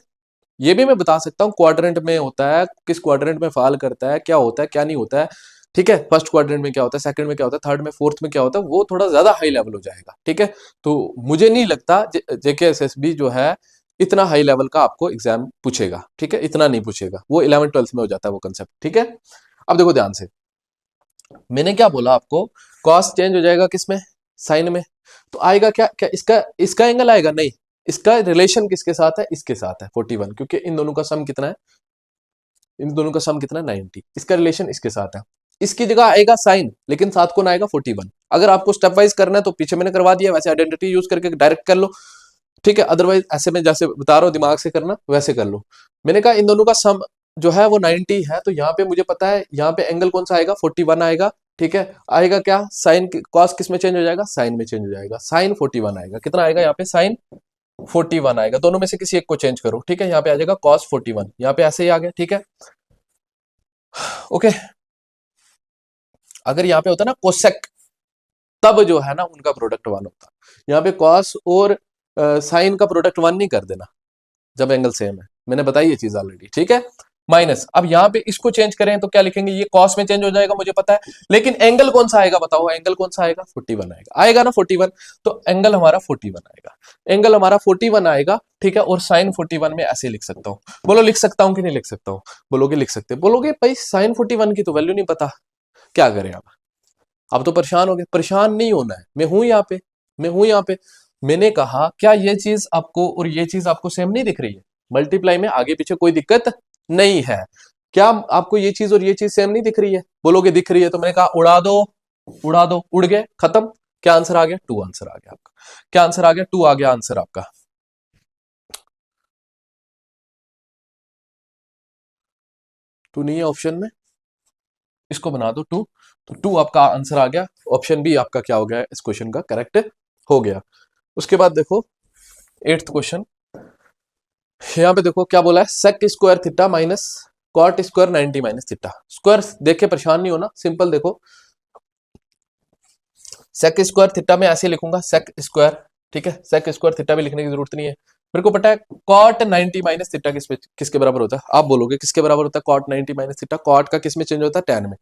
ये भी मैं बता सकता हूं क्वाड्रेंट में होता है, किस क्वाड्रेंट में फॉल करता है, क्या होता है क्या नहीं होता है, ठीक है। फर्स्ट क्वाड्रेंट में क्या होता है, सेकंड में क्या होता है, थर्ड में, फोर्थ में क्या होता है, वो थोड़ा ज्यादा हाई लेवल हो जाएगा, ठीक है। तो मुझे नहीं लगता जेकेएसएसबी जो है इतना हाई लेवल का आपको एग्जाम पूछेगा, ठीक है, इतना नहीं पूछेगा, वो 11th 12th में हो जाता है वो कंसेप्ट, ठीक है। अब देखो ध्यान से, मैंने क्या बोला आपको, कॉस चेंज हो जाएगा किसमें, साइन में, तो आएगा क्या, क्या इसका इसका एंगल आएगा, नहीं, इसका रिलेशन किसके साथ है, इसके साथ है 41, क्योंकि इन दोनों का सम कितना है, इन दोनों का सम कितना है 90, इसका रिलेशन इसके साथ है। इसकी जगह आएगा साइन, लेकिन साथ कौन आएगा 41। अगर आपको स्टेप वाइज करना है तो पीछे मैंने करवा दिया, वैसे आइडेंटिटी यूज करके डायरेक्ट कर लो, ठीक है। अदरवाइज ऐसे में जैसे बता रहा हूं दिमाग से करना वैसे कर लो। मैंने कहा इन दोनों का सम जो है वो 90 है, तो यहाँ पे मुझे पता है यहाँ पे एंगल कौन सा आएगा, 41 आएगा, ठीक है। आएगा क्या, साइन कॉस किस में चेंज हो जाएगा, साइन में चेंज हो जाएगा, साइन 41 आएगा, कितना आएगा यहाँ पे, साइन 41 आएगा, दोनों में से किसी एक को चेंज करो, ठीक है। यहाँ पे आ जाएगा कॉस 41, यहाँ पे ऐसे ही आ गया, ठीक है, ओके। अगर यहाँ पे होता ना कोसेक, तब जो है ना उनका प्रोडक्ट 1 होता, यहाँ पे कॉस और साइन का प्रोडक्ट 1 नहीं कर देना जब एंगल सेम है, मैंने बताई ये चीज ऑलरेडी, ठीक है। माइनस, अब यहाँ पे इसको चेंज करें तो क्या लिखेंगे, ये कॉस में चेंज हो जाएगा मुझे पता है, लेकिन एंगल कौन सा आएगा बताओ, एंगल कौन सा आएगा, 41 आएगा, आएगा ना 41, तो एंगल हमारा 41 आएगा, एंगल हमारा 41 आएगा, ठीक है। और साइन 41 में ऐसे लिख सकता हूँ, बोलो लिख सकता हूँ कि नहीं लिख सकता हूँ, बोलोगे लिख सकते, बोलोगे भाई साइन 41 की तो वैल्यू नहीं पता, क्या करें अब तो परेशान हो गए, परेशान नहीं होना है, मैं हूं यहाँ पे, मैं हूं यहाँ पे। मैंने कहा क्या ये चीज आपको और ये चीज आपको सेम नहीं दिख रही है, मल्टीप्लाई में आगे पीछे कोई दिक्कत नहीं है, क्या आपको ये चीज और ये चीज सेम नहीं दिख रही है, बोलोगे दिख रही है, तो मैंने कहा उड़ा दो, उड़ा दो, उड़ गए, खत्म। क्या आंसर आ गया, 2 आंसर आ गया आपका, क्या आंसर आ गया, 2 आ गया आंसर आपका। टू नहीं है ऑप्शन में, इसको बना दो 2, तो 2 आपका आंसर आ गया, ऑप्शन बी आपका क्या हो गया, इस क्वेश्चन का करेक्ट हो गया। उसके बाद देखो 8th क्वेश्चन, यहाँ पे देखो क्या बोला है, sec square theta minus cot square 90 minus theta, square देख के परेशान नहीं होना, सिंपल देखो, सेक स्क्वायर थीटा में ऐसे लिखूंगा सेक स्क्वायर, ठीक है, सेक स्क्वायर थीटा भी लिखने की जरूरत नहीं है, मेरे को पता है कॉट 90 माइनस थीटा किसके बराबर होता है, आप बोलोगे किसके बराबर होता है कॉट 90 माइनस थीटा, कॉट का किस में चेंज होता है, टैन में,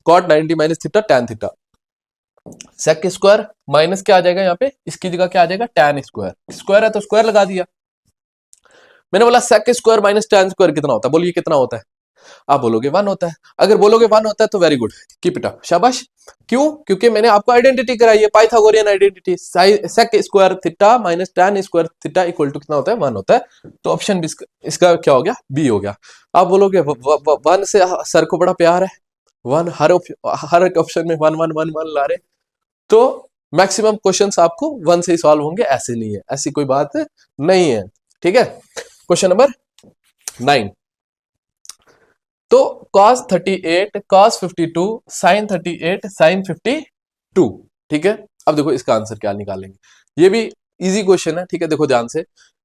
cot 90 minus theta tan theta, sec square minus क्या आ जाएगा यहाँ पे, इसकी जगह क्या आ जाएगा, टैन स्क्वायर, स्क्वायर है तो स्क्वायर लगा दिया। मैंने बोला sec square minus tan square कितना होता है, बोलिए कितना होता है, आप बोलोगे 1 होता है, अगर बोलोगे 1 होता है तो very good, keep it up, शाबाश। क्यों, क्योंकि मैंने आपको आइडेंटिटी कराई है, Pythagorean identity, sec square theta minus tan square theta equal to कितना होता है, 1 होता है, तो ऑप्शन बी इसका क्या हो गया, बी हो गया। आप बोलोगे 1 से सर को बड़ा प्यार है, 1 हर एक ऑप्शन में 1 1 1 1 ला रहे, तो मैक्सिमम क्वेश्चंस आपको 1 से ही सॉल्व होंगे, ऐसे नहीं है, ऐसी कोई बात नहीं है, ठीक है। क्वेश्चन नंबर 9, तो cos 38 cos 52 sin 38 sin 52, ठीक है। अब देखो इसका आंसर क्या निकालेंगे, ये भी इजी क्वेश्चन है, ठीक है। देखो ध्यान से,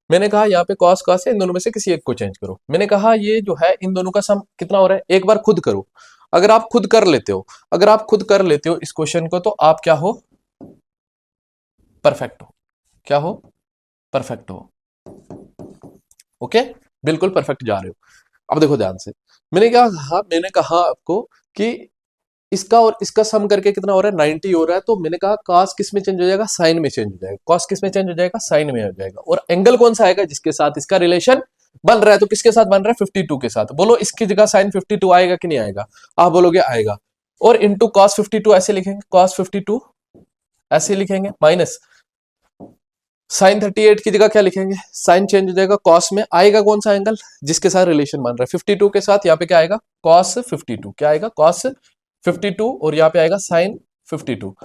मैंने कहा यहाँ पे cos cos है, इन दोनों में से किसी एक को चेंज करो, मैंने कहा ये जो है इन दोनों का सम कितना हो रहा है, एक बार खुद करो, अगर आप खुद कर लेते हो, अगर आप खुद कर लेते हो इस क्वेश्चन को, तो आप क्या हो, परफेक्ट हो, क्या हो, परफेक्ट हो, ओके, बिल्कुल परफेक्ट जा रहे हो। अब देखो ध्यान से, मैंने क्या कहा, मैंने कहा आपको कि इसका और इसका सम करके कितना हो रहा है 90 हो रहा है। तो मैंने कहा कॉस किस में चेंज हो जाएगा, साइन में चेंज हो जाएगा। कॉस किस में चेंज हो जाएगा, साइन में हो जाएगा। और एंगल कौन सा आएगा, जिसके साथ इसका रिलेशन बन रहा है। तो किसके साथ बन रहा है, 52 के साथ। बोलो इसकी जगह साइन 52 आएगा कि नहीं आएगा, आप बोलोगे आएगा। और इंटू कॉस 52 ऐसे लिखेंगे, कॉस 52 ऐसे लिखेंगे, माइनस साइन 38 की जगह क्या लिखेंगे, साइन चेंज हो जाएगा, कॉस में आएगा कौन सा एंगल, जिसके साथ रिलेशन बन रहा है 52 के साथ। यहाँ पे क्या आएगा, कॉस 52, क्या आएगा, कॉस 52, और यहाँ पे आएगा साइन 52।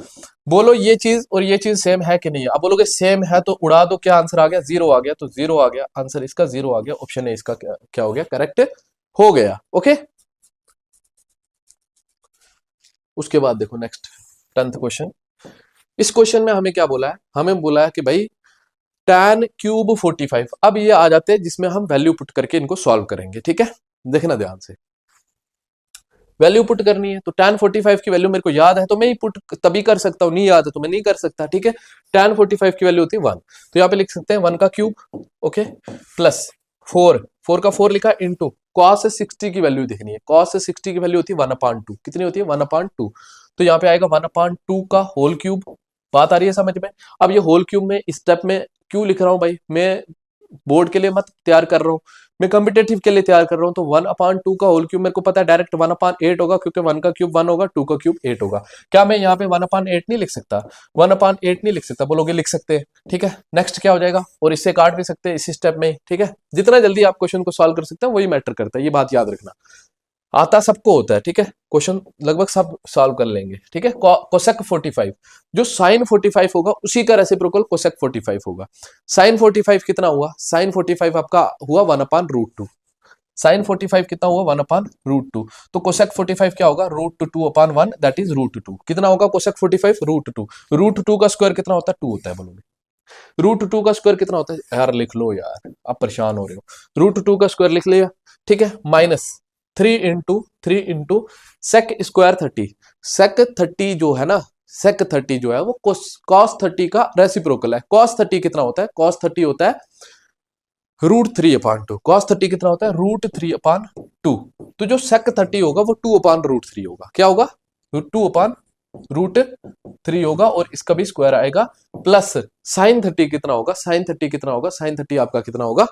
बोलो ये चीज और ये चीज सेम है कि नहीं है। आप बोलोगे सेम है तो उड़ा दो, क्या आंसर आ गया, जीरो आ गया। तो जीरो आ गया आंसर, इसका जीरो आ गया। ऑप्शन है इसका क्या हो गया, करेक्ट हो गया। ओके, उसके बाद देखो नेक्स्ट 10th क्वेश्चन। इस क्वेश्चन में हमें क्या बोला है, हमें बोला है कि भाई tan क्यूब 45। अब ये आ जाते हैं जिसमें हम वैल्यू पुट करके इनको सॉल्व करेंगे। ठीक है, देखना ध्यान से, वैल्यू पुट करनी है। तो tan 45 की वैल्यू मेरे को याद है तो मैं ही पुट तभी कर सकता हूं, नहीं याद है तो मैं नहीं कर सकता। ठीक है, tan 45 की वैल्यू होती है 1, तो यहाँ पे लिख सकते हैं 1 का क्यूब, ओके, प्लस 4 का 4 लिखा, इंटू cos 60 की वैल्यू देखनी है। cos 60 की वैल्यू होती है 1/2, कितनी होती है 1/2। तो यहाँ पे आएगा 1/2 का होल क्यूब। बात आ रही है समझ में। अब ये होल क्यूब में इस स्टेप में क्यों लिख रहा हूं भाई, मैं बोर्ड के लिए मत तैयार कर रहा हूं, मैं कम्पिटेटिव के लिए तैयार कर रहा हूं। तो 1/2 का होल क्यूब मेरे को पता है डायरेक्ट 1/8 होगा, क्योंकि 1 का क्यूब 1 होगा, 2 का क्यूब 8 होगा। क्या मैं यहाँ पे 1/8 नहीं लिख सकता, 1/8 नहीं लिख सकता, बोलोगे लिख सकते हैं। ठीक है, नेक्स्ट क्या हो जाएगा, और इससे काट भी सकते हैं इसी स्टेप में। ठीक है, जितना जल्दी आप क्वेश्चन को सॉल्व कर सकते हैं वही मैटर करता है, ये बात याद रखना। आता सबको होता है, ठीक है, क्वेश्चन लगभग सब सॉल्व कर लेंगे। ठीक है, कोसेक 45, जो साइन 45 होगा उसी का रेसिप्रोकल कोसेक 45 होगा। साइन 45 कितना हुआ, साइन 45 आपका हुआ 1/√2। साइन 45 कितना हुआ, 1/√2। तो कोसेक 45 क्या होगा, √2/1, दैट इज √2। कितना होगा कोसेक 45, √2। √2 का स्क्वायर कितना होता है, 2 होता है। बोलोगे √2 का स्क्वायर कितना होता है, यार लिख लो यार, आप परेशान हो रहे हो। √2 का स्क्वायर लिख लिया, ठीक है, माइनस 3 इंटू सेक स्क्वायर 30। सेक 30 जो है ना, सेक 30 जो है वो कॉस 30 का रेसिप्रोकल है। कॉस 30 कितना होता है, कॉस 30 होता है √3/2। कॉस 30 कितना होता है, √3/2। तो जो सेक 30 होगा वो 2/√3 होगा। क्या होगा, 2/√3 होगा, और इसका भी स्क्वायर आएगा। प्लस साइन 30 कितना होगा, साइन 30 कितना होगा, साइन 30 आपका कितना होगा,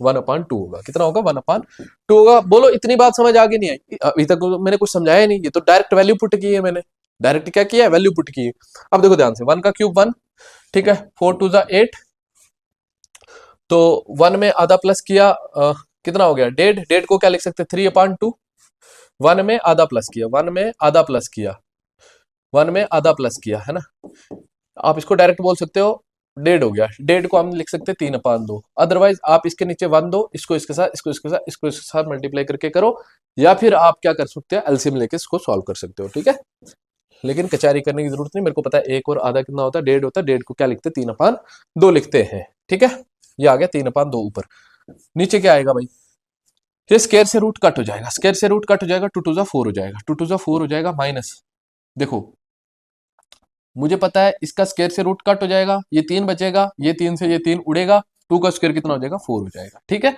1/2 होगा। कितना होगा, 1/2 होगा। बोलो इतनी बात समझ आ गई नहीं आई, अभी तक मैंने कुछ समझाया नहीं, ये तो डायरेक्ट वैल्यू पुट की है मैंने, डायरेक्ट क्या किया है, वैल्यू पुट की है। अब देखो ध्यान से, 1 का क्यूब 1, ठीक है, 4 2 8, तो 1 में आधा प्लस किया, कितना हो गया, 1.5 को क्या लिख सकते हैं, 3/2। 1 में आधा प्लस किया, 1 में आधा प्लस किया, 1 में आधा प्लस किया, है ना। आप इसको डायरेक्ट बोल सकते हो 1.5 हो गया, 1.5 को हम लिख सकते हैं 3/2। अदरवाइज आप इसके नीचे 1 दो, इसको इसके साथ, इसको इसके साथ, इसको इसके साथ मल्टीप्लाई करके करो, या फिर आप क्या कर सकते हैं, एलसीएम लेके इसको सॉल्व कर सकते हो। ठीक है, लेकिन कचारी करने की जरूरत नहीं, मेरे को पता है 1 और आधा कितना होता है, 1.5 होता है। 1.5 को क्या लिखते हैं, 3/2 लिखते हैं। ठीक है, ये आ गया 3/2 ऊपर। नीचे क्या आएगा भाई, ये स्क्वायर से रूट कट हो जाएगा, स्क्वायर से रूट कट हो जाएगा, 2 2 4 हो जाएगा, 2 2 4 हो जाएगा, माइनस, देखो मुझे पता है इसका स्क्वायर से रूट कट हो जाएगा, ये 3 बचेगा, ये 3 से ये 3 उड़ेगा, 2 का स्क्वायर कितना हो जाएगा, 4 हो जाएगा। ठीक है,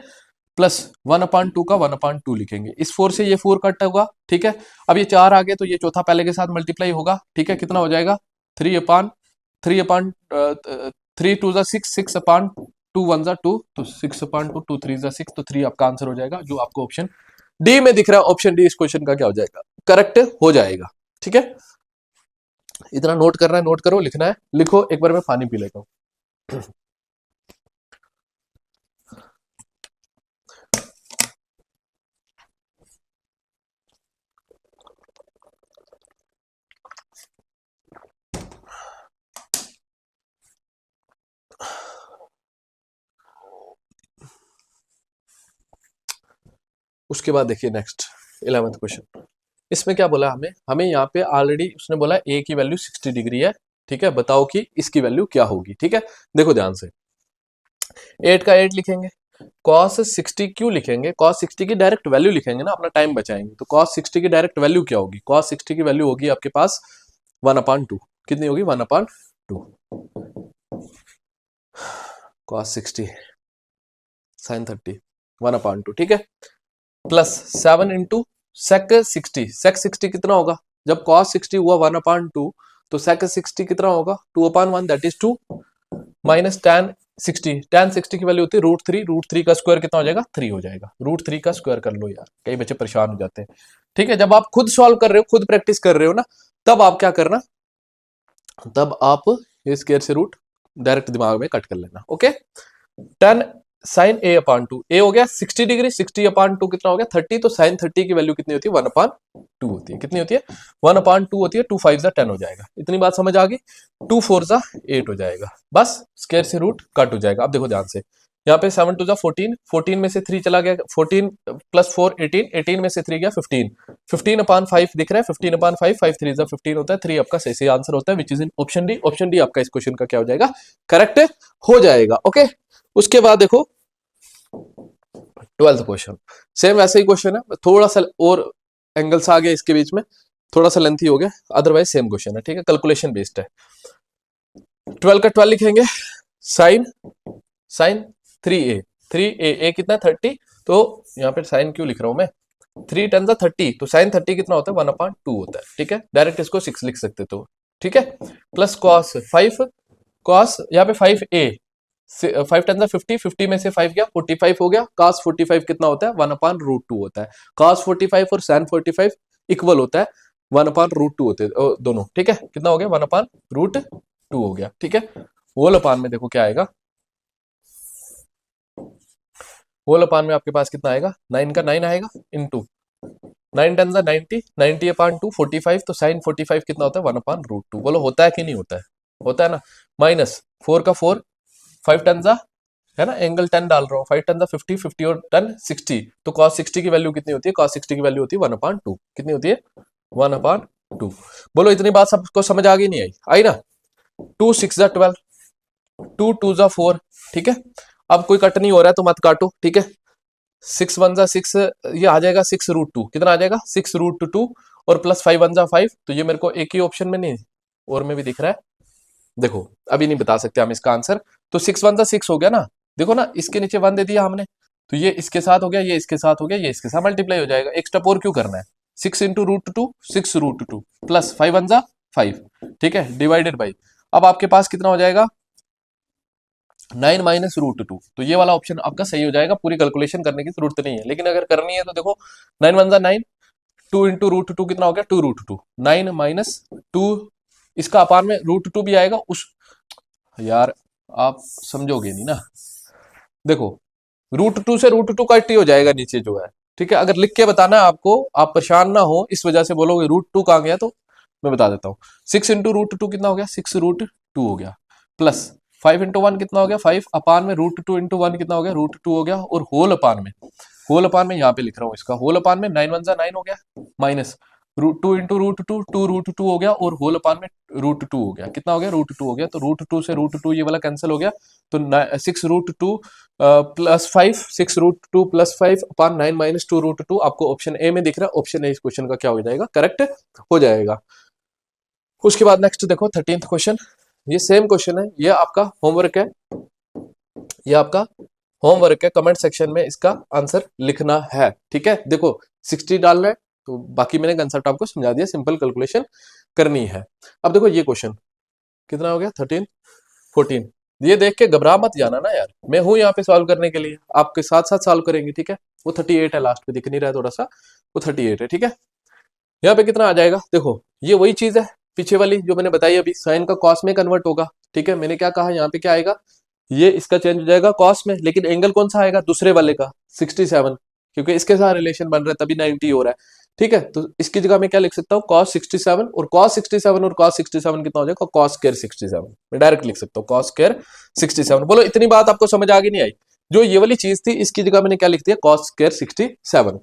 प्लस 1/2 का 1/2 लिखेंगे, इस 4 से ये 4 कट होगा। ठीक है, अब ये 4 आ गए तो ये चौथा पहले के साथ मल्टीप्लाई होगा। ठीक है, कितना हो जाएगा, 3 2 6, 6/2 1 2, तो 6/2, 2 3 6, तो 3 आपका आंसर हो जाएगा, जो आपको ऑप्शन डी में दिख रहा है। ऑप्शन डी इस क्वेश्चन का क्या हो जाएगा, करेक्ट हो जाएगा। ठीक है, इतना नोट करना है, नोट करो, लिखना है, लिखो। एक बार मैं पानी पी लेता हूं। उसके बाद देखिए नेक्स्ट 11th क्वेश्चन। इसमें क्या बोला हमें, हमें यहाँ पे ऑलरेडी उसने बोला ए की वैल्यू 60 डिग्री है। ठीक है, बताओ कि इसकी वैल्यू क्या होगी। ठीक है, देखो ध्यान से, 8 का 8 लिखेंगे, cos 60 क्यों लिखेंगे, cos 60 की डायरेक्ट वैल्यू लिखेंगे ना, अपना टाइम बचाएंगे। तो cos 60 की डायरेक्ट वैल्यू क्या होगी, cos 60 की वैल्यू होगी आपके पास 1/2। कितनी होगी, 1/2। cos 60 sin 30 1/2। ठीक है, प्लस 7 इंटू सेक 60, सेक 60 कितना होगा, जब कॉस 60 हुआ 1/2, तो सेक 60 कितना होगा 2/1, दैट इज 2 माइनस tan 60 की वैल्यू होती है √3 का स्क्वायर कितना हो जाएगा 3 हो जाएगा। √3 का स्क्वायर कर लो यार, कई बच्चे परेशान हो जाते हैं। ठीक है, जब आप खुद सॉल्व कर रहे हो, खुद प्रैक्टिस कर रहे हो ना, तब आप क्या करना, तब आप ये स्क्वायर से रूट डायरेक्ट दिमाग में कट कर लेना। ओके, 10 साइन a/2, ए हो गया 60 डिग्री, 60/2 कितना हो गया 30, तो साइन 30 की वैल्यू कितनी होती है 1/2 होती है। कितनी होती है 1/2 होती है। 2 5 10 हो जाएगा। इतनी बात समझ आ गई। 2 4 8 हो जाएगा, बस स्क्वायर से रूट कट हो जाएगा। अब देखो ध्यान से, यहाँ पे 7 2 14, 14 में से 3 चला गया, 14 + 4 18, 18 में से 3 गया 15, 15/5 दिख रहा है, 15/5, 5 3 15 होता है, 3 आपका सही सही आंसर होता है, which is in option D. Option D आपका इस क्वेश्चन का क्या हो जाएगा, करेक्ट हो जाएगा। ओके, उसके बाद देखो 12th क्वेश्चन, सेम वैसे ही क्वेश्चन है, थोड़ा सा और एंगल्स आ गया इसके बीच में, थोड़ा सा लेंथी हो गया, अदरवाइज सेम क्वेश्चन है। ठीक है, कैलकुलेशन बेस्ड है। 12 का 12 लिखेंगे, साइन 3a, 3a कितना 30, तो यहाँ पे साइन क्यों लिख रहा हूं मैं, 3 10 30, तो साइन 30 कितना होता है 1/2 होता है। ठीक है, डायरेक्ट इसको 6 लिख सकते तो। ठीक है, प्लस कॉस 5, कॉस यहाँ पे 5a, 5 10 50, 50 में से 5 गया 45 हो गया, cos 45 कितना होता है 1/√2 होता है। cos 45 और sin 45 इक्वल होता है, 1/√2 होते हैं दोनों। ठीक है, कितना हो गया 1/√2 हो गया। ठीक है, होल अपान में देखो क्या आएगा, होल अपान में आपके पास कितना आएगा 9 का 9 आएगा, इंटू 9 10 90, 90/2 45, तो साइन 45 कितना होता है 1/√2। बोलो होता है कि नहीं होता है, होता है ना। माइनस 4 का 4, 5 10 है ना, एंगल 10 डाल रहा हूँ, 5 10 50, 50 और 10 60, तो cos 60 की वैल्यू कितनी होती है, cos 60 की वैल्यू होती है 1/2। कितनी होती है 1/2। बोलो इतनी बात सबको समझ आ गई नहीं आई, आई ना। 2 6 12, 2 2 4। ठीक है, अब कोई कट नहीं हो रहा है तो मत काटो। ठीक है, 6 1 6, ये आ जाएगा 6√2, कितना आ जाएगा 6√2, और प्लस 5 1 5, तो ये मेरे को एक ही ऑप्शन में नहीं और में भी दिख रहा है। देखो अभी नहीं बता सकते हम इसका आंसर, तो 6 1 6 हो गया ना, देखो ना इसके नीचे 1 दे दिया हमने, तो ये इसके साथ हो गया, ये इसके साथ हो गया, ये इसके साथ मल्टीप्लाई हो जाएगा। एक स्टेप और क्यों करना है, 6 × √2, 6√2 प्लस 5 1 5। ठीक है, डिवाइडेड बाई, अब आपके पास कितना हो जाएगा 9 - √2, तो ये वाला ऑप्शन आपका सही हो जाएगा। पूरी कैलकुलेशन करने की जरूरत नहीं है, लेकिन अगर करनी है तो देखो 9 1 9, 2 × √2 कितना हो गया 2√2, 9 - 2, इसका अपान में √2 भी आएगा उस, यार आप समझोगे नहीं ना। देखो √2 से √2 कट ही हो जाएगा नीचे जो है। ठीक है, अगर लिख के बताना है आपको, आप परेशान ना हो इस वजह से बोलोगे √2 कहाँ गया, तो मैं बता देता हूँ। 6 × √2 कितना हो गया 6√2 हो गया, प्लस 5 × 1 कितना हो गया 5, अपान में √2 × 1 कितना हो गया √2 हो गया, और होल अपान में, होल अपान में यहाँ पे लिख रहा हूँ इसका, होल अपान में 9 1 9 हो गया, माइनस √2 × √2 2√2 हो गया, और होल अपान में √2 हो गया, कितना हो गया √2 हो गया, तो √2 से √2 ये वाला कैंसिल हो गया, तो 6√2 प्लस 5, 6√2 प्लस 5 अपान 9 - 2√2 आपको ऑप्शन ए में दिख रहा है। ऑप्शन ए इस क्वेश्चन का क्या हो जाएगा, करेक्ट हो जाएगा। उसके बाद नेक्स्ट देखो 13th क्वेश्चन, ये सेम क्वेश्चन है, ये आपका होमवर्क है, ये आपका होमवर्क है, कमेंट सेक्शन में इसका आंसर लिखना है। ठीक है, देखो 60 डालना है, तो बाकी मैंने कंसेप्ट आपको समझा दिया, सिंपल कैलकुलेशन करनी है। अब देखो ये क्वेश्चन कितना हो गया 13 14, ये देख के घबरा मत जाना ना यार, मैं हूं यहाँ पे सॉल्व करने के लिए, आपके साथ साथ सॉल्व करेंगे। ठीक है, वो 38 है, लास्ट पे दिख नहीं रहा है थोड़ा सा, वो 38 है। ठीक है, यहाँ पे कितना आ जाएगा, देखो ये वही चीज है पीछे वाली जो मैंने बताई अभी, साइन का कॉस में कन्वर्ट होगा। ठीक है, मैंने क्या कहा यहाँ पे क्या आएगा, ये इसका चेंज हो जाएगा कॉस में, लेकिन एंगल कौन सा आएगा दूसरे वाले का 67, क्योंकि इसके साथ रिलेशन बन रहा है तभी 90 हो रहा है। ठीक है, तो इसकी जगह मैं क्या लिख सकता हूँ cos 67, और cos 67 और cos 67 कितना हो जाएगा cos स्क्वायर 67, मैं डायरेक्ट लिख सकता हूँ cos स्क्वायर 67। बोलो इतनी बात आपको समझ आ गई नहीं आई, जो ये वाली चीज थी इसकी जगह मैंने क्या लिख दिया cos स्क्वायर 67,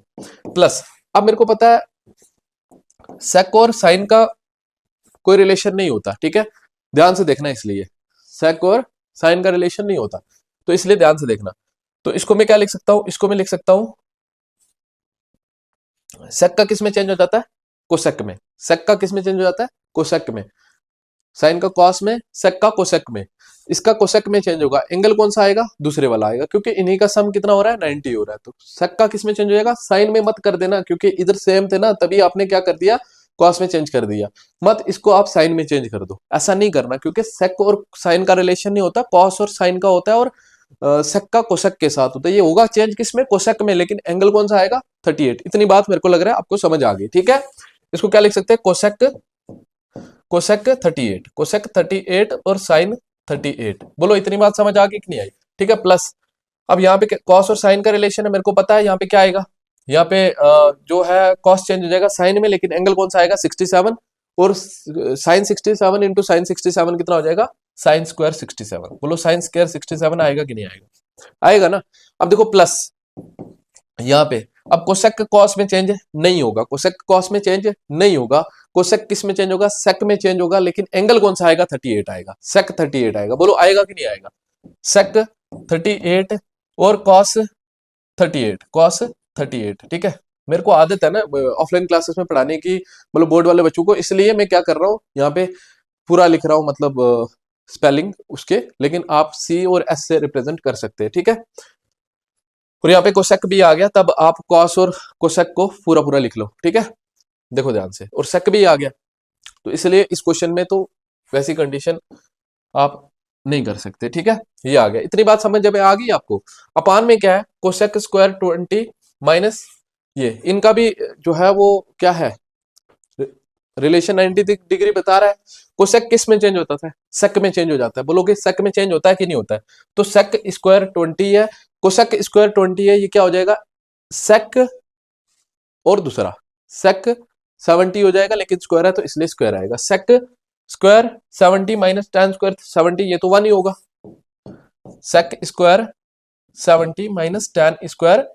प्लस अब मेरे को पता है सेक और साइन का कोई रिलेशन नहीं होता। ठीक है, ध्यान से देखना, इसलिए सेक और साइन का रिलेशन नहीं होता, तो इसलिए ध्यान से देखना। तो इसको मैं क्या लिख सकता हूं, इसको मैं लिख सकता हूं सेक का किस में चेंज हो जाता है कोसेक में, सेक का किस में चेंज हो जाता है कोसेक में, साइन का कॉस में, सेक का कोसेक में, इसका कोसेक में चेंज होगा, एंगल कौन सा आएगा दूसरे वाला आएगा, क्योंकि इन्हीं का सम कितना हो रहा है 90 हो रहा है। तो सेक का किस में चेंज हो जाएगा, साइन में मत कर देना, क्योंकि इधर सेम थे ना, तभी आपने क्या कर दिया कॉस में चेंज कर दिया, मत इसको आप साइन में चेंज कर दो, ऐसा नहीं करना, क्योंकि सेक और साइन का रिलेशन नहीं होता, कॉस और साइन का होता है, और सेक का कोसेक के साथ होता है। ये होगा चेंज किसमें, कोसेक में, लेकिन एंगल कौन सा आएगा 38। इतनी बात मेरे को लग रहा है आपको समझ आ गई, ठीक है। इसको क्या लिख सकते हैं, कोसेक, कोसेक 38, कोसेक 38 और साइन 38। बोलो इतनी बात समझ आ गई कि नहीं आई, ठीक है। प्लस अब यहाँ पे कॉस और साइन का रिलेशन है, मेरे को पता है यहाँ पे क्या आएगा, यहाँ पे जो है कॉस चेंज हो जाएगा साइन में, लेकिन एंगल कौन सा आएगा 67, और साइन 67 इंटू साइन 67 कितना हो जाएगा, साइन स्क्वायर 67। बोलो साइन स्क्वायर 67 आएगा कि नहीं आएगा, आएगा ना। अब देखो प्लस यहाँ पे, अब कोसेक कॉस में चेंज नहीं होगा, कोसेक कॉस में चेंज नहीं होगा, कोसेक किस में चेंज होगा, सेक में चेंज होगा, लेकिन एंगल कौन सा आएगा 38 आएगा, सेक 38 आएगा। बोलो आएगा कि नहीं आएगा, सेक 38 और कॉस 38, कॉस 38, ठीक है। मेरे को आदत है ना ऑफलाइन क्लासेस में पढ़ाने की, मतलब बोर्ड वाले बच्चों को, इसलिए मैं क्या कर रहा हूँ यहाँ पे पूरा लिख रहा हूँ, मतलब स्पेलिंग उसके, लेकिन आप सी और एस से रिप्रेजेंट कर सकते हैं, ठीक है। और यहाँ पे कोसेक भी आ गया, तब आप कॉस और कोसेक को पूरा पूरा लिख लो, ठीक है, देखो ध्यान से, और सेक भी आ गया, तो इसलिए इस क्वेश्चन में तो वैसी कंडीशन आप नहीं कर सकते, ठीक है। ये आ गया, इतनी बात समझ जब आ गई आपको। अपान में क्या है, कोसेक स्क्वायर 20 माइनस ये, इनका भी जो है वो क्या है, रिलेशन 90 डिग्री बता रहा है। कोसेक किस में चेंज होता था, सेक में चेंज हो जाता है। बोलोगे सेक में चेंज होता है कि नहीं होता है, तो सेक स्क्वायर 20 है, कोसेक स्क्वायर 20 है, ये क्या हो जाएगा, सेक और दूसरा सेक 70 हो जाएगा, लेकिन स्क्वायर है तो इसलिए स्क्वायर आएगा, sec square 70 minus tan square 70, ये तो 1 ही होगा, sec square 70 minus tan square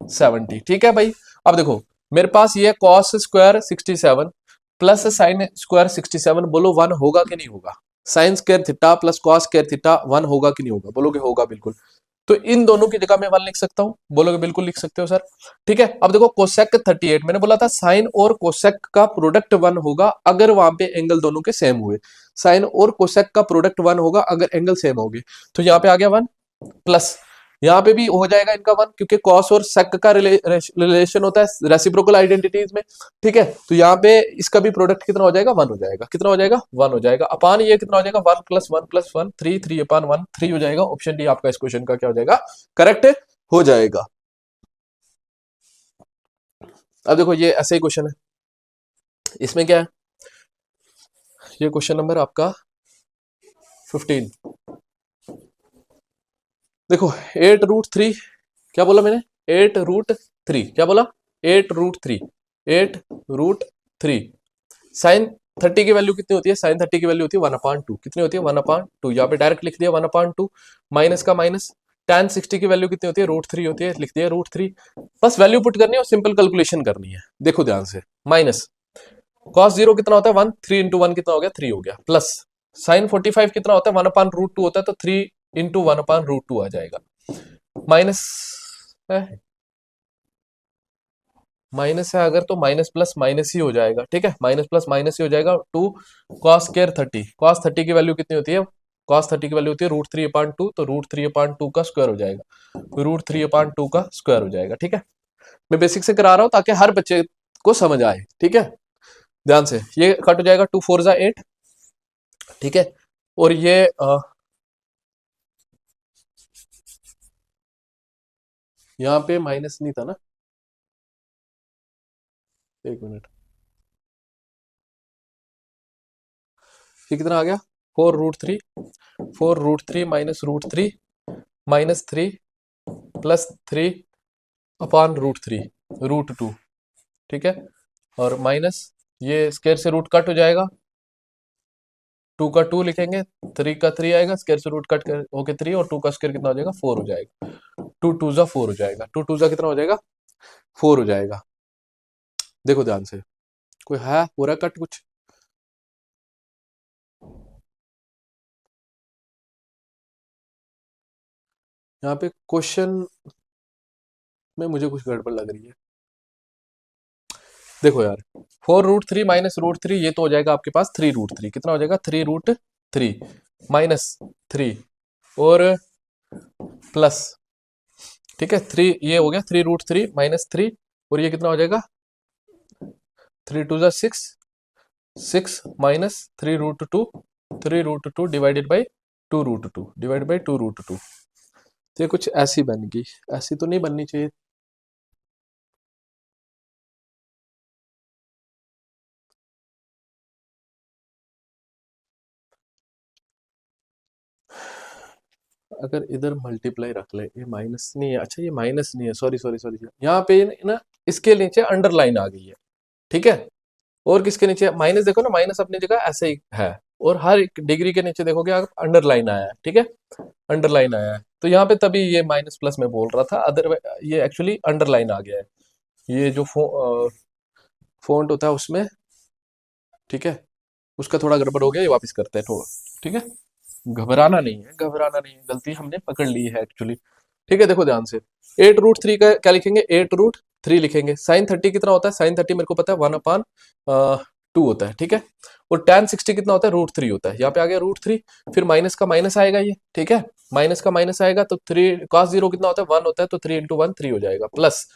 70, ठीक है भाई। अब देखो मेरे पास ये cos square 67 plus sine square 67, बोलो 1 होगा कि नहीं होगा, sine square theta plus cos square theta 1 होगा कि नहीं होगा, बोलोगे होगा बिल्कुल, तो इन दोनों की जगह मैं 1 लिख सकता हूं, बोलोगे बिल्कुल लिख सकते हो सर, ठीक है। अब देखो कोसेक 38, मैंने बोला था साइन और कोसेक का प्रोडक्ट 1 होगा अगर वहां पे एंगल दोनों के सेम हुए, साइन और कोसेक का प्रोडक्ट 1 होगा अगर एंगल सेम होंगे, तो यहाँ पे आ गया 1, प्लस यहाँ पे भी हो जाएगा इनका 1, क्योंकि कॉस और सेक का रिलेशन होता है रेसिप्रोकल आइडेंटिटीज में, ठीक है। तो यहाँ पे इसका भी प्रोडक्ट कितना हो जाएगा, 1 हो जाएगा, कितना हो जाएगा 1 हो जाएगा, अपान ये कितना हो जाएगा 1 प्लस 1 प्लस 1 3, 3 अपान 1 3 हो जाएगा। ऑप्शन डी आपका इस क्वेश्चन का क्या हो जाएगा, करेक्ट हो जाएगा। अब देखो ये ऐसे ही क्वेश्चन है, इसमें क्या है, ये क्वेश्चन नंबर आपका 15, देखो 8√3, क्या बोला मैंने, 8√3, क्या बोला 8√3, 8√3, साइन 30 की वैल्यू कितनी होती है, साइन 30 की वैल्यू होती है 1/2, कितनी होती है 1/2, यहाँ पे डायरेक्ट लिख दिया 1/2, माइनस का माइनस, tan 60 की वैल्यू कितनी होती है, √3 होती है, लिख दिया √3, बस वैल्यू पुट करनी है और सिंपल कैलकुलेशन करनी है। देखो ध्यान से, माइनस cos 0 कितना होता है 1, 3 इंटू 1 कितना हो गया 3 हो गया, प्लस साइन 45 कितना होता है 1/√2 होता है, तो 3 इंटू 1/√2 आ जाएगा, माइनस है, माइनस है अगर तो माइनस प्लस माइनस ही हो जाएगा, ठीक है, माइनस प्लस माइनस ही हो जाएगा। 2 cos स्क्वायर 30, cos 30 की वैल्यू कितनी होती है, cos 30 की वैल्यू होती है √3/2, तो √3/2 का स्क्वायर हो जाएगा, √3/2 का स्क्वायर हो जाएगा, ठीक है। मैं बेसिक से करा रहा हूं ताकि हर बच्चे को समझ आए, ठीक है, ध्यान से, ये कट हो जाएगा 2 4 8, ठीक है, और ये यहाँ पे माइनस नहीं था ना, एक मिनट, ये कितना आ गया 4√3, 4√3 माइनस √3 माइनस 3 प्लस 3 अपान √3 √2, ठीक है, और माइनस ये स्क्वायर से रूट कट हो जाएगा, 2 का 2 लिखेंगे, 3 का 3 आएगा, स्क्वायर से रूट कट होके 3, और 2 का स्क्वायर कितना हो जाएगा 4 हो जाएगा, 2 2 जा 4 हो जाएगा, 2 2 जा कितना हो जाएगा 4 हो जाएगा। देखो ध्यान से, कोई है हो रहा कट कुछ, यहाँ पे क्वेश्चन में मुझे कुछ गड़बड़ लग रही है। देखो यार 4√3 माइनस √3, ये तो हो जाएगा आपके पास 3√3, कितना हो जाएगा 3√3 माइनस 3 और प्लस, ठीक है, 3 ये हो गया 3√3 माइनस 3, और ये कितना हो जाएगा 3 2 जा 6, 6 माइनस 3 root 2, 3 root 2 divided by 2 root 2 divided by 2 root 2। तो ये कुछ ऐसी बन गई, ऐसी तो नहीं बननी चाहिए। अगर इधर मल्टीप्लाई रख ले, ये माइनस नहीं है, अच्छा ये माइनस नहीं है, सॉरी सॉरी सॉरी, यहाँ पे ना इसके नीचे अंडरलाइन आ गई है, ठीक है। और किसके नीचे माइनस, देखो ना माइनस अपनी जगह ऐसे ही है, और हर एक डिग्री के नीचे देखोगे आप अंडरलाइन आया है, ठीक है, अंडरलाइन आया है। तो यहाँ पे तभी ये माइनस प्लस में बोल रहा था, अदरवाइज ये एक्चुअली अंडरलाइन आ गया है, ये जो फोंट होता है उसमें, ठीक है, उसका थोड़ा गड़बड़ हो गया, ये वापस करते हैं थोड़ा, ठीक है। घबराना नहीं है, घबराना नहीं है, गलती हमने पकड़ ली है एक्चुअली, ठीक है। देखो ध्यान से, 8√3 का क्या लिखेंगे, 8√3 लिखेंगे। साइन 30 कितना होता है, साइन 30 मेरे को पता है 1/2 होता है, ठीक है। और tan 60 कितना होता है, √3 होता है, यहाँ पे आ गया √3, फिर माइनस का माइनस आएगा ये, ठीक है, माइनस का माइनस आएगा तो 3 cos 0 कितना होता है, 1 होता है, तो 3 इंटू 1 3 हो जाएगा, प्लस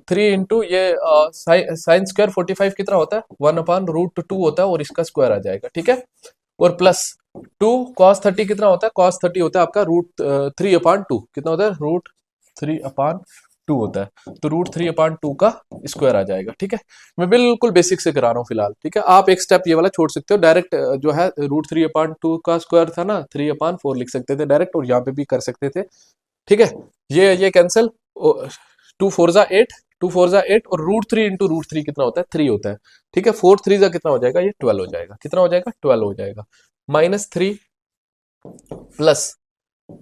3 इंटू ये साइन स्क्वायर 45 कितना होता है, 1/√2 होता है, और इसका स्क्वायर आ जाएगा, ठीक है। और प्लस 2 cos 30 कितना होता है, cos 30 होता है आपका √3/2, कितना होता है, √3/2 होता है, तो √3/2 का स्क्वायर आ जाएगा, ठीक है। मैं बिल्कुल बेसिक से करा रहा हूँ फिलहाल, ठीक है। आप एक स्टेप ये वाला छोड़ सकते हो, डायरेक्ट जो है √3/2 का स्क्वायर था ना, 3/4 लिख सकते थे डायरेक्ट, और यहाँ पे भी कर सकते थे, ठीक है। ये कैंसिल, 2 4 जा 8, 2 4 जा 8, और √3 इंटू √3 कितना होता है, 3 होता है, ठीक है। 4 3 जा कितना हो जाएगा, ये 12 हो जाएगा, कितना हो जाएगा, 12 हो जाएगा, -3 प्लस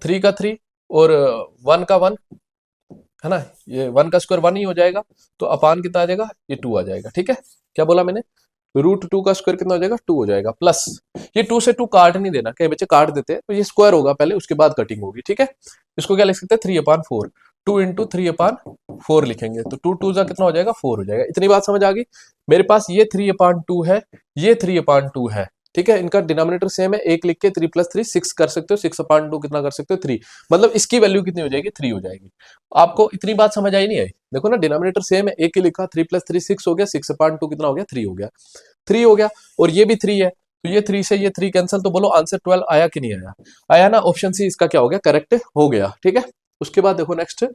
3 का 3 और 1 का 1, है ना, ये 1 का स्क्वायर 1 ही हो जाएगा, तो अपान कितना आ जाएगा, ये 2 आ जाएगा, ठीक है। क्या बोला मैंने, √2 का स्क्वायर कितना हो जाएगा, 2 हो जाएगा, प्लस ये 2 से 2 काट नहीं देना, कई बच्चे काट देते हैं, तो ये स्क्वायर होगा पहले, उसके बाद कटिंग होगी, ठीक है। इसको क्या लिख सकते हैं, 3/4, 2 इंटू 3/4 लिखेंगे, तो 2 2 जा कितना हो जाएगा, 4 हो जाएगा। इतनी बात समझ आ गई। मेरे पास ये 3/2 है, ये 3/2 है, ठीक है। इनका डिनोमिनेटर सेम है, एक लिख के 3 + 3 6 कर सकते हो, 6/2 कितना कर सकते हो, 3, मतलब इसकी वैल्यू कितनी हो जाएगी, 3 हो जाएगी। आपको इतनी बात समझ आई नहीं आई, देखो ना डिनोमिनेटर सेम है, एक ही लिखा, 3 + 3 6 हो गया, 6/2 कितना हो गया, 3 हो गया, 3 हो गया, और ये भी 3 है, तो ये 3 से ये 3 कैंसिल, तो बोलो आंसर 12 आया कि नहीं आया, आया ना, ऑप्शन सी इसका क्या हो गया, करेक्ट हो गया, ठीक है। उसके बाद देखो नेक्स्ट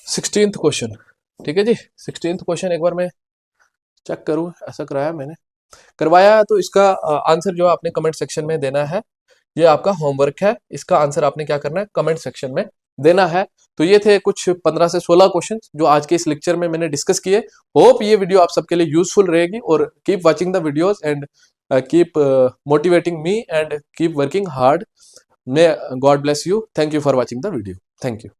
16th क्वेश्चन, ठीक है जी। 16th क्वेश्चन एक बार मैं चेक करूं, ऐसा कराया मैंने, करवाया है, तो इसका आंसर जो आपने कमेंट सेक्शन में देना है, ये आपका होमवर्क है, इसका आंसर आपने क्या करना है, कमेंट सेक्शन में देना है। तो ये थे कुछ 15 से 16 क्वेश्चन जो आज के इस लेक्चर में मैंने डिस्कस किए। होप ये वीडियो आप सबके लिए यूजफुल रहेगी, और keep watching the videos and keep motivating me and keep working hard. May God bless you. Thank you for watching the video. Thank you.